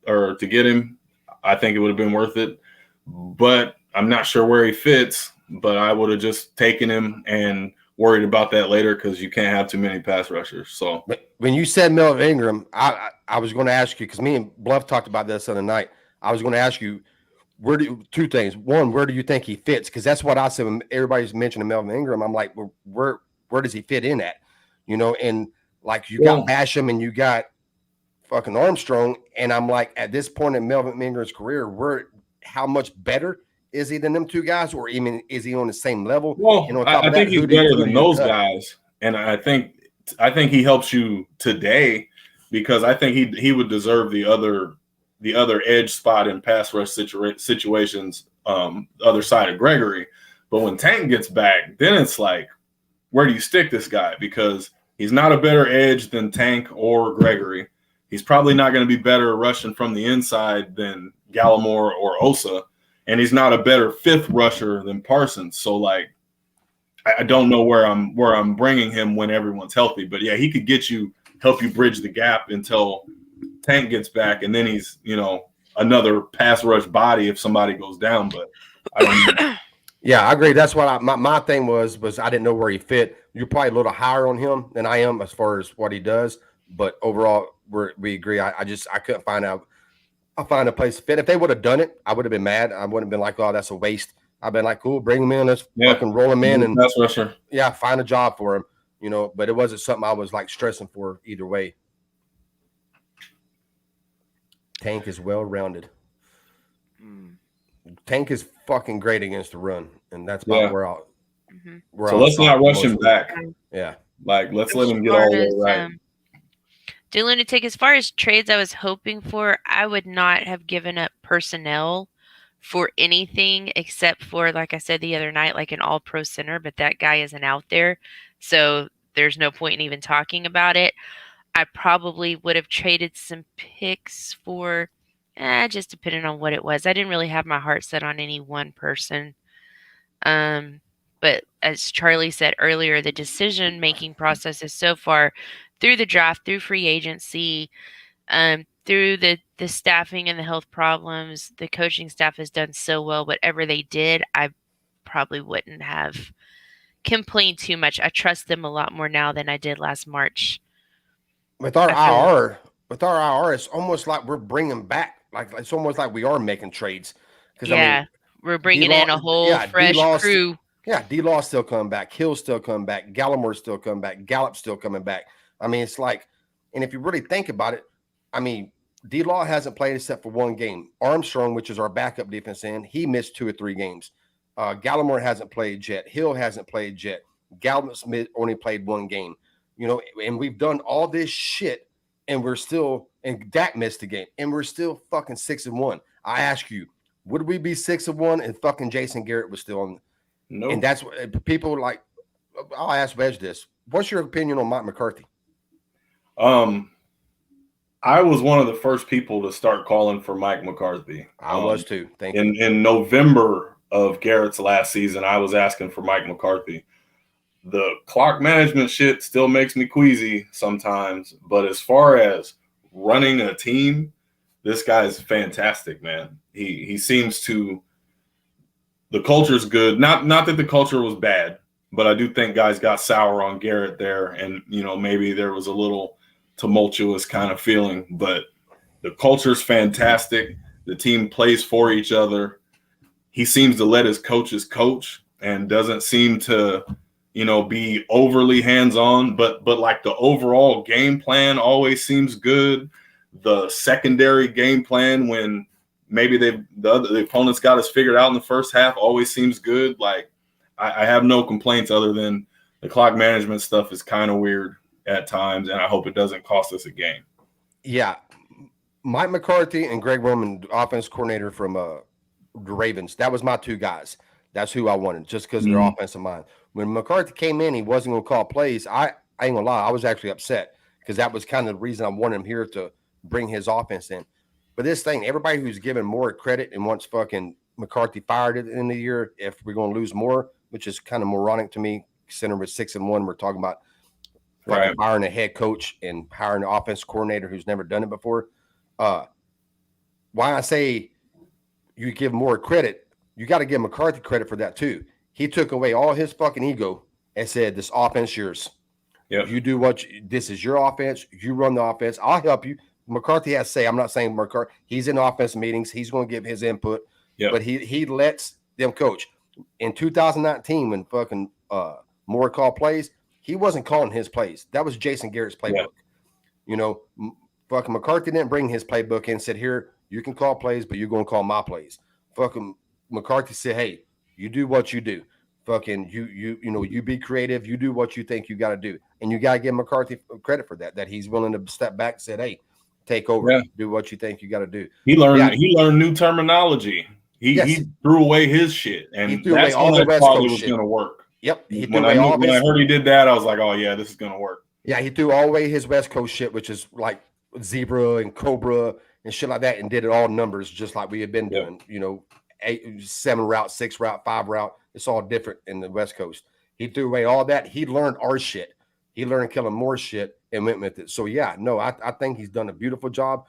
or to get him, I think it would have been worth it. But I'm not sure where he fits. But I would have just taken him and worried about that later because you can't have too many pass rushers. So when you said Melvin Ingram, I was going to ask you, because me and Bluff talked about this the other night. I was going to ask you, two things. One, where do you think he fits? Because that's what I said when everybody's mentioning Melvin Ingram. I'm like, well, where does he fit in at? You know, and like you got Basham and you got fucking Armstrong, and I'm like, at this point in Melvin Ingram's career, how much better is he than them two guys, or even is he on the same level? Well, I think he's better than those guys, and I think he helps you today because I think he would deserve the other edge spot in pass rush situations, other side of Gregory. But when Tank gets back, then it's like, where do you stick this guy? Because he's not a better edge than Tank or Gregory. He's probably not going to be better rushing from the inside than Gallimore or Osa. And he's not a better fifth rusher than Parsons. So, like, I don't know where I'm bringing him when everyone's healthy. But, yeah, he could help you bridge the gap until Tank gets back. And then he's, another pass rush body if somebody goes down. But I don't know. Yeah, I agree. That's what my thing was I didn't know where he fit. You're probably a little higher on him than I am as far as what he does. But overall, we agree. I couldn't find out. I'll find a place to fit. If they would have done it, I would have been mad. I wouldn't have been like, oh, that's a waste. I've been like, cool, bring him in. Let's fucking roll him in. And that's rusher. Yeah, find a job for him, but it wasn't something I was like stressing for either way. Tank is well-rounded. Tank is fucking great against the run, and that's about where I'll. So let's not rush him back. Yeah, like let's let him get all the way right. Lunatic, as far as trades I was hoping for, I would not have given up personnel for anything except for, like I said the other night, like an all-pro center, but that guy isn't out there, so there's no point in even talking about it. I probably would have traded some picks for, just depending on what it was. I didn't really have my heart set on any one person. But as Charlie said earlier, the decision-making process is so far through the draft, through free agency, through the staffing and the health problems. The coaching staff has done so well. Whatever they did, I probably wouldn't have complained too much. I trust them a lot more now than I did last March. With our IR, it's almost like we're bringing back. Like it's almost like we are making trades. Yeah, we're bringing in a whole fresh crew. Yeah, D-Law still coming back. Hill still coming back. Gallimore still coming back. Gallup still coming back. I mean, it's like, and if you really think about it, I mean, D-Law hasn't played except for one game. Armstrong, which is our backup defense end, he missed 2 or 3 games. Gallimore hasn't played yet. Hill hasn't played yet. Gallup's only played 1 game. And we've done all this shit, and we're still, and Dak missed a game, and we're still fucking 6-1. I ask you, would we be 6-1 and fucking Jason Garrett was still on? No. And that's what people like. I'll ask Wedge this. What's your opinion on Mike McCarthy? I was one of the first people to start calling for Mike McCarthy. I was too. Thank you. In November of Garrett's last season, I was asking for Mike McCarthy. The clock management shit still makes me queasy sometimes, but as far as running a team, this guy is fantastic, man. He seems to. The culture's good. Not that the culture was bad, but I do think guys got sour on Garrett there, and maybe there was a little tumultuous kind of feeling. But the culture's fantastic. The team plays for each other. He seems to let his coaches coach and doesn't seem to, be overly hands-on. But like the overall game plan always seems good. The secondary game plan when maybe the opponents got us figured out in the first half always seems good. Like I have no complaints other than the clock management stuff is kind of weird at times, and I hope it doesn't cost us a game. Yeah, Mike McCarthy and Greg Roman, offense coordinator from the Ravens. That was my 2 guys. That's who I wanted, just because of their offensive mind. When McCarthy came in, he wasn't going to call plays. I ain't gonna lie, I was actually upset because that was kind of the reason I wanted him here to bring his offense in. But this thing, everybody who's given more credit and wants fucking McCarthy fired at the end of the year, if we're going to lose more, which is kind of moronic to me, considering we're 6-1, we're talking about fucking hiring a head coach and hiring an offensive coordinator who's never done it before. Why I say you give more credit, you got to give McCarthy credit for that too. He took away all his fucking ego and said, "This offense yours. Yep. You do this is your offense. You run the offense. I'll help you." McCarthy has to say, I'm not saying McCarthy. He's in offense meetings. He's going to give his input, but he lets them coach. In 2019, when fucking Moore called plays, he wasn't calling his plays. That was Jason Garrett's playbook. You know, fucking McCarthy didn't bring his playbook in and said, "Here, you can call plays, but you're going to call my plays." Fucking McCarthy said, "Hey, you do what you do. Fucking you be creative. You do what you think you got to do." And you got to give McCarthy credit for that he's willing to step back and said, "Hey, take over, do what you think you got to do." He learned new terminology. He threw away his shit, and he threw away all the West Coast was going to work. Yep. When I heard he did that, I was like, "Oh yeah, this is going to work." Yeah, he threw all away his West Coast shit, which is like zebra and cobra and shit like that, and did it all numbers just like we had been doing. You know, 7 route, 6 route, 5 route. It's all different in the West Coast. He threw away all that. He learned our shit. He learned Kellen Moore's shit and went with it. So I think he's done a beautiful job,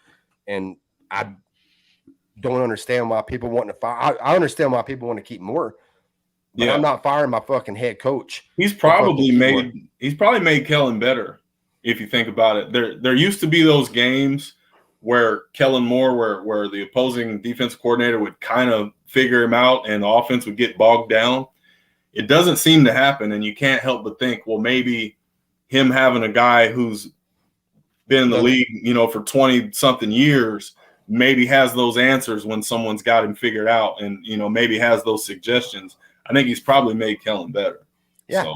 and I don't understand why people want to fire. I understand why people want to keep Moore. But I'm not firing my fucking head coach. He's probably made Kellen better if you think about it. There used to be those games where Kellen Moore, where the opposing defense coordinator would kind of figure him out and the offense would get bogged down. It doesn't seem to happen, and you can't help but think, well, maybe him having a guy who's been in the league, for 20-something years, maybe has those answers when someone's got him figured out, and maybe has those suggestions. I think he's probably made Kellen better. Yeah,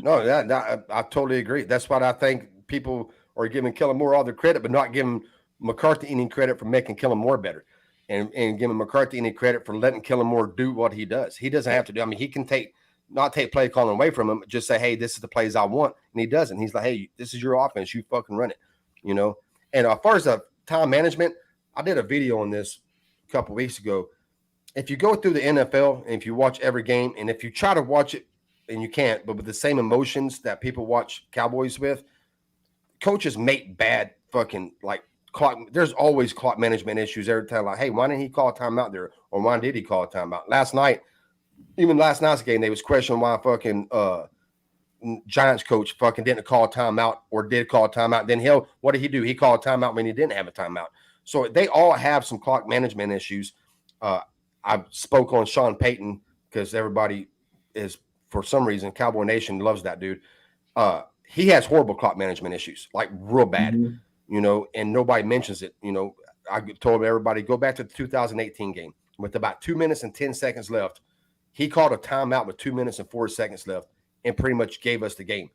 I totally agree. That's what I think. People are giving Kellen Moore all the credit, but not giving McCarthy any credit for making Kellen Moore better, and giving McCarthy any credit for letting Kellen Moore do what he does. He doesn't have to do. I mean, he can not take play calling away from him. Just say, "Hey, this is the plays I want," and he doesn't. He's like, "Hey, this is your offense. You fucking run it." And as far as time management, I did a video on this a couple of weeks ago. If you go through the NFL and if you watch every game, and if you try to watch it and you can't, but with the same emotions that people watch Cowboys with, coaches make bad fucking clock. There's always clock management issues every time. Like, hey, why didn't he call a timeout there? Or why did he call a timeout? Last night's game, they was questioning why fucking Giants coach fucking didn't call a timeout or did call a timeout. Then what did he do? He called a timeout when he didn't have a timeout. So they all have some clock management issues. I spoke on Sean Payton because everybody is, for some reason, Cowboy Nation loves that dude. He has horrible clock management issues, like real bad, and nobody mentions it. I told everybody, go back to the 2018 game with about 2 minutes and 10 seconds left. He called a timeout with 2 minutes and 4 seconds left and pretty much gave us the game,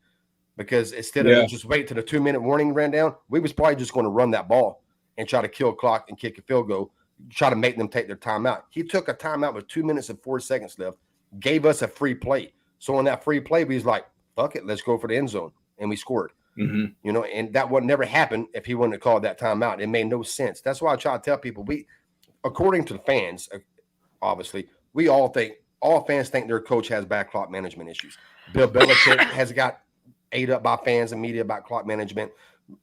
because instead of just wait till the 2-minute warning ran down, we was probably just going to run that ball and try to kill clock and kick a field goal, try to make them take their timeout. He took a timeout with 2 minutes and 4 seconds left, gave us a free play. So on that free play, we was like, fuck it, let's go for the end zone. And we scored. And that would never happen if he wouldn't have called that timeout. It made no sense. That's why I try to tell people, according to the fans, obviously, all fans think their coach has bad clock management issues. Bill Belichick has got ate up by fans and media about clock management.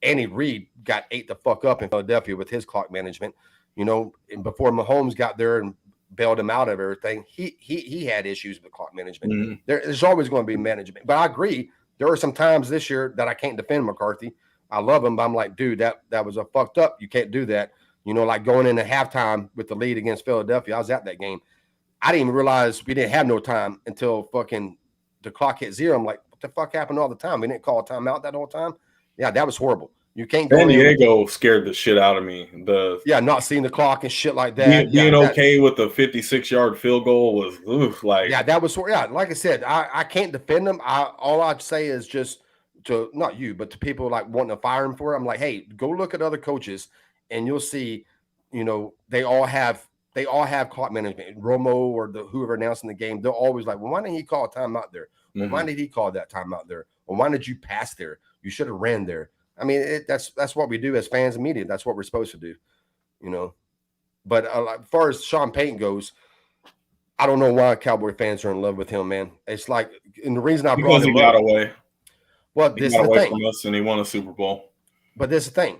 Andy Reid got ate the fuck up in Philadelphia with his clock management. And before Mahomes got there and bailed him out of everything, he had issues with clock management. There's always going to be management. But I agree, there are some times this year that I can't defend McCarthy. I love him, but I'm like, dude, that was a fucked up. You can't do that. Like going into halftime with the lead against Philadelphia. I was at that game. I didn't even realize we didn't have no time until fucking the clock hit 0. I'm like, what the fuck happened all the time? We didn't call a timeout that whole time. Yeah, that was horrible. You can't go. San Diego scared the shit out of me. Not seeing the clock and shit like that. Being okay with the 56-yard field goal was that was like I said, I can't defend them. All I'd say is just to not you, but to people like wanting to fire him for it. I'm like, hey, go look at other coaches and you'll see, they all have clock management. Romo or whoever announcing the game, they're always like, well, why didn't he call a timeout there? Well, why did he call that timeout there? Well, why did you pass there? You should have ran there. I mean, that's what we do as fans and media. That's what we're supposed to do, But as far as Sean Payton goes, I don't know why Cowboy fans are in love with him, man. It's like, and the reason I brought him up, away. Well, He this got is the away thing. from us, and he won a Super Bowl. But this is the thing.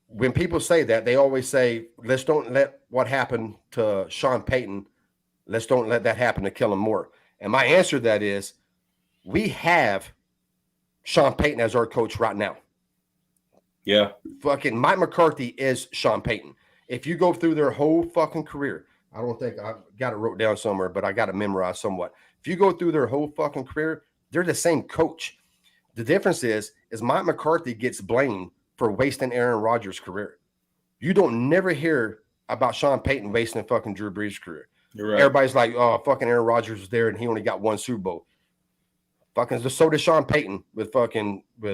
When people say that, they always say, let's don't let what happened to Sean Payton, let's don't let that happen to Kellen Moore. And my answer to that is, we have Sean Payton as our coach right now. Yeah. Fucking Mike McCarthy is Sean Payton. If you go through their whole fucking career, I don't think I've got it wrote down somewhere, but I got it memorized somewhat. If you go through their whole fucking career, they're the same coach. The difference is Mike McCarthy gets blamed for wasting Aaron Rodgers' career. You don't never hear about Sean Payton wasting fucking Drew Brees' career. You're right. Everybody's like, oh, fucking Aaron Rodgers was there and he only got one Super Bowl. Fucking so did Sean Payton with Drew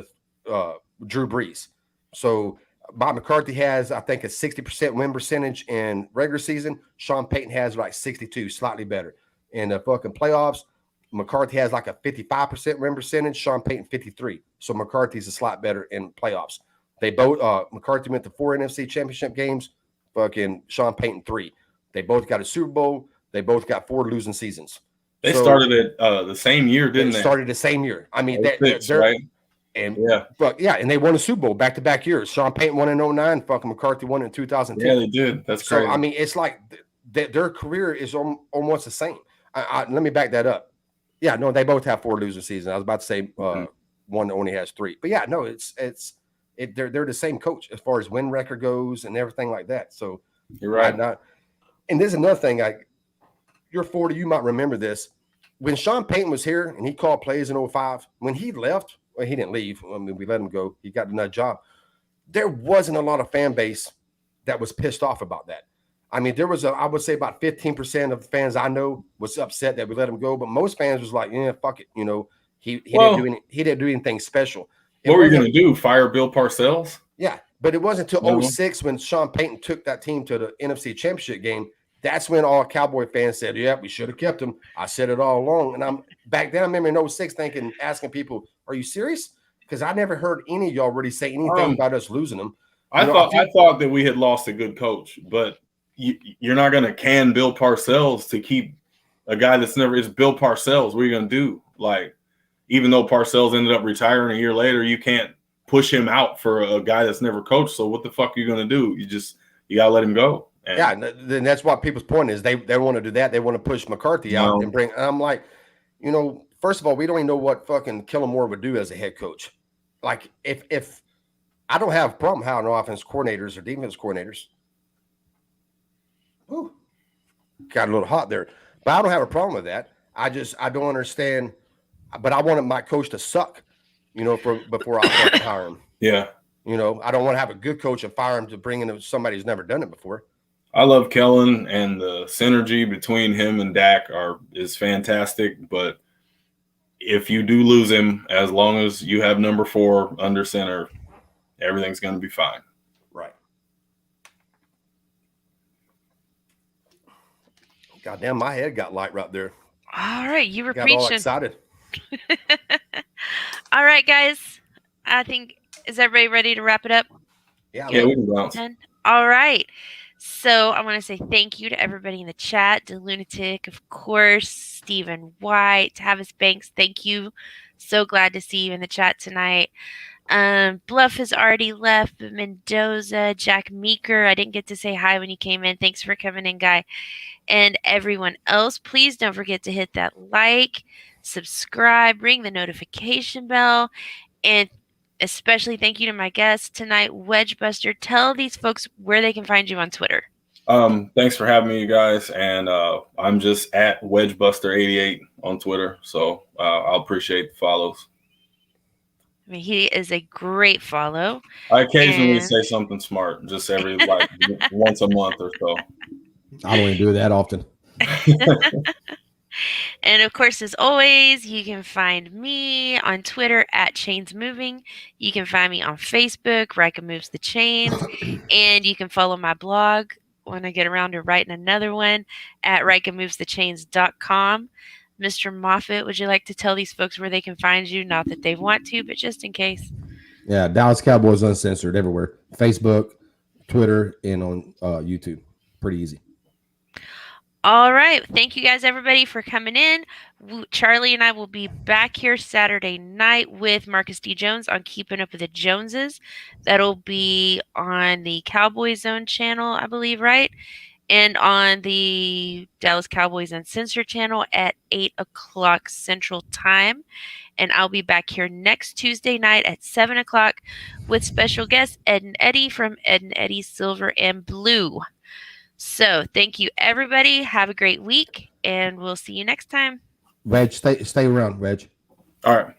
Brees. So Bob McCarthy has, I think, a 60% win percentage in regular season. Sean Payton has like 62, slightly better. In the fucking playoffs, McCarthy has like a 55% win percentage. Sean Payton 53. So McCarthy's a slight better in playoffs. They both McCarthy went to 4 NFC championship games. Fucking Sean Payton 3. They both got a Super Bowl. They both got 4 losing seasons. They started it the same year, didn't they? They started the same year. I mean, they're right. And and they won a Super Bowl back-to-back years. Sean Payton won in 2009. Fucking McCarthy won in 2010. Yeah, they did. That's crazy. So I mean, it's like their career is almost the same. Let me back that up. Yeah, no, they both have 4 losing seasons. I was about to say one only has 3, but yeah, no, they're the same coach as far as win record goes and everything like that. So you're right. And there's another thing. You're 40, you might remember this. When Sean Payton was here and he called plays in 2005, when he left, well, he didn't leave. I mean, we let him go. He got another job. There wasn't a lot of fan base that was pissed off about that. I mean, there was I would say about 15% of the fans I know was upset that we let him go, but most fans was like, yeah, fuck it. You know, he didn't do anything special. What were you going to do? Fire Bill Parcells? Yeah, but it wasn't until 2006 when Sean Payton took that team to the NFC Championship game. That's when all Cowboy fans said, yeah, we should have kept him. I said it all along. And I'm back then, I remember in 2006 asking people, are you serious? Because I never heard any of y'all really say anything about us losing him. I thought that we had lost a good coach, but you're not going to can Bill Parcells to keep a guy that's never – it's Bill Parcells. What are you going to do? Like, even though Parcells ended up retiring a year later, you can't push him out for a guy that's never coached. So what the fuck are you going to do? You got to let him go. And then that's what people's point is. They want to do that. They want to push McCarthy out and bring – I'm like, you know, first of all, we don't even know what fucking Kellen Moore would do as a head coach. Like, if I don't have a problem hiring offense coordinators or defense coordinators. Ooh, got a little hot there. But I don't have a problem with that. I don't understand. But I wanted my coach to suck, you know, before I fucking hire him. Yeah. You know, I don't want to have a good coach and fire him to bring in somebody who's never done it before. I love Kellen, and the synergy between him and Dak is fantastic. But if you do lose him, as long as you have number 4 under center, everything's going to be fine. Right. Goddamn, my head got light right there. All right, you were got preaching. All excited. All right, guys. I think, is everybody ready to wrap it up? Yeah, we can bounce. All right. So I want to say thank you to everybody in the chat, to Lunatic, of course, Stephen White, Tavis Banks. Thank you. So glad to see you in the chat tonight. Bluff has already left. Mendoza, Jack Meeker. I didn't get to say hi when you came in. Thanks for coming in, Guy. And everyone else, please don't forget to hit that like, subscribe, ring the notification bell, and especially thank you to my guest tonight, Wedge Buster. Tell these folks where they can find you on Twitter. Thanks for having me, you guys. And I'm just at WedgeBuster88 on Twitter. So I'll appreciate the follows. I mean, he is a great follow. I occasionally say something smart, just every once a month or so. I don't even do that often. And of course, as always, you can find me on Twitter at Chains Moving. You can find me on Facebook, Rika Moves the Chains. And you can follow my blog when I get around to writing another one at RikaMovesTheChains.com. Mr. Moffitt, would you like to tell these folks where they can find you? Not that they want to, but just in case. Yeah, Dallas Cowboys Uncensored everywhere. Facebook, Twitter, and on YouTube. Pretty easy. All right. Thank you guys, everybody, for coming in. Charlie and I will be back here Saturday night with Marcus D. Jones on Keeping Up with the Joneses. That'll be on the Cowboys Zone channel, I believe, right? And on the Dallas Cowboys Uncensored channel at 8 o'clock Central Time. And I'll be back here next Tuesday night at 7 o'clock with special guests Ed and Eddie from Ed and Eddie Silver and Blue. So thank you, everybody. Have a great week, and we'll see you next time. Wedge, stay around, Wedge. All right.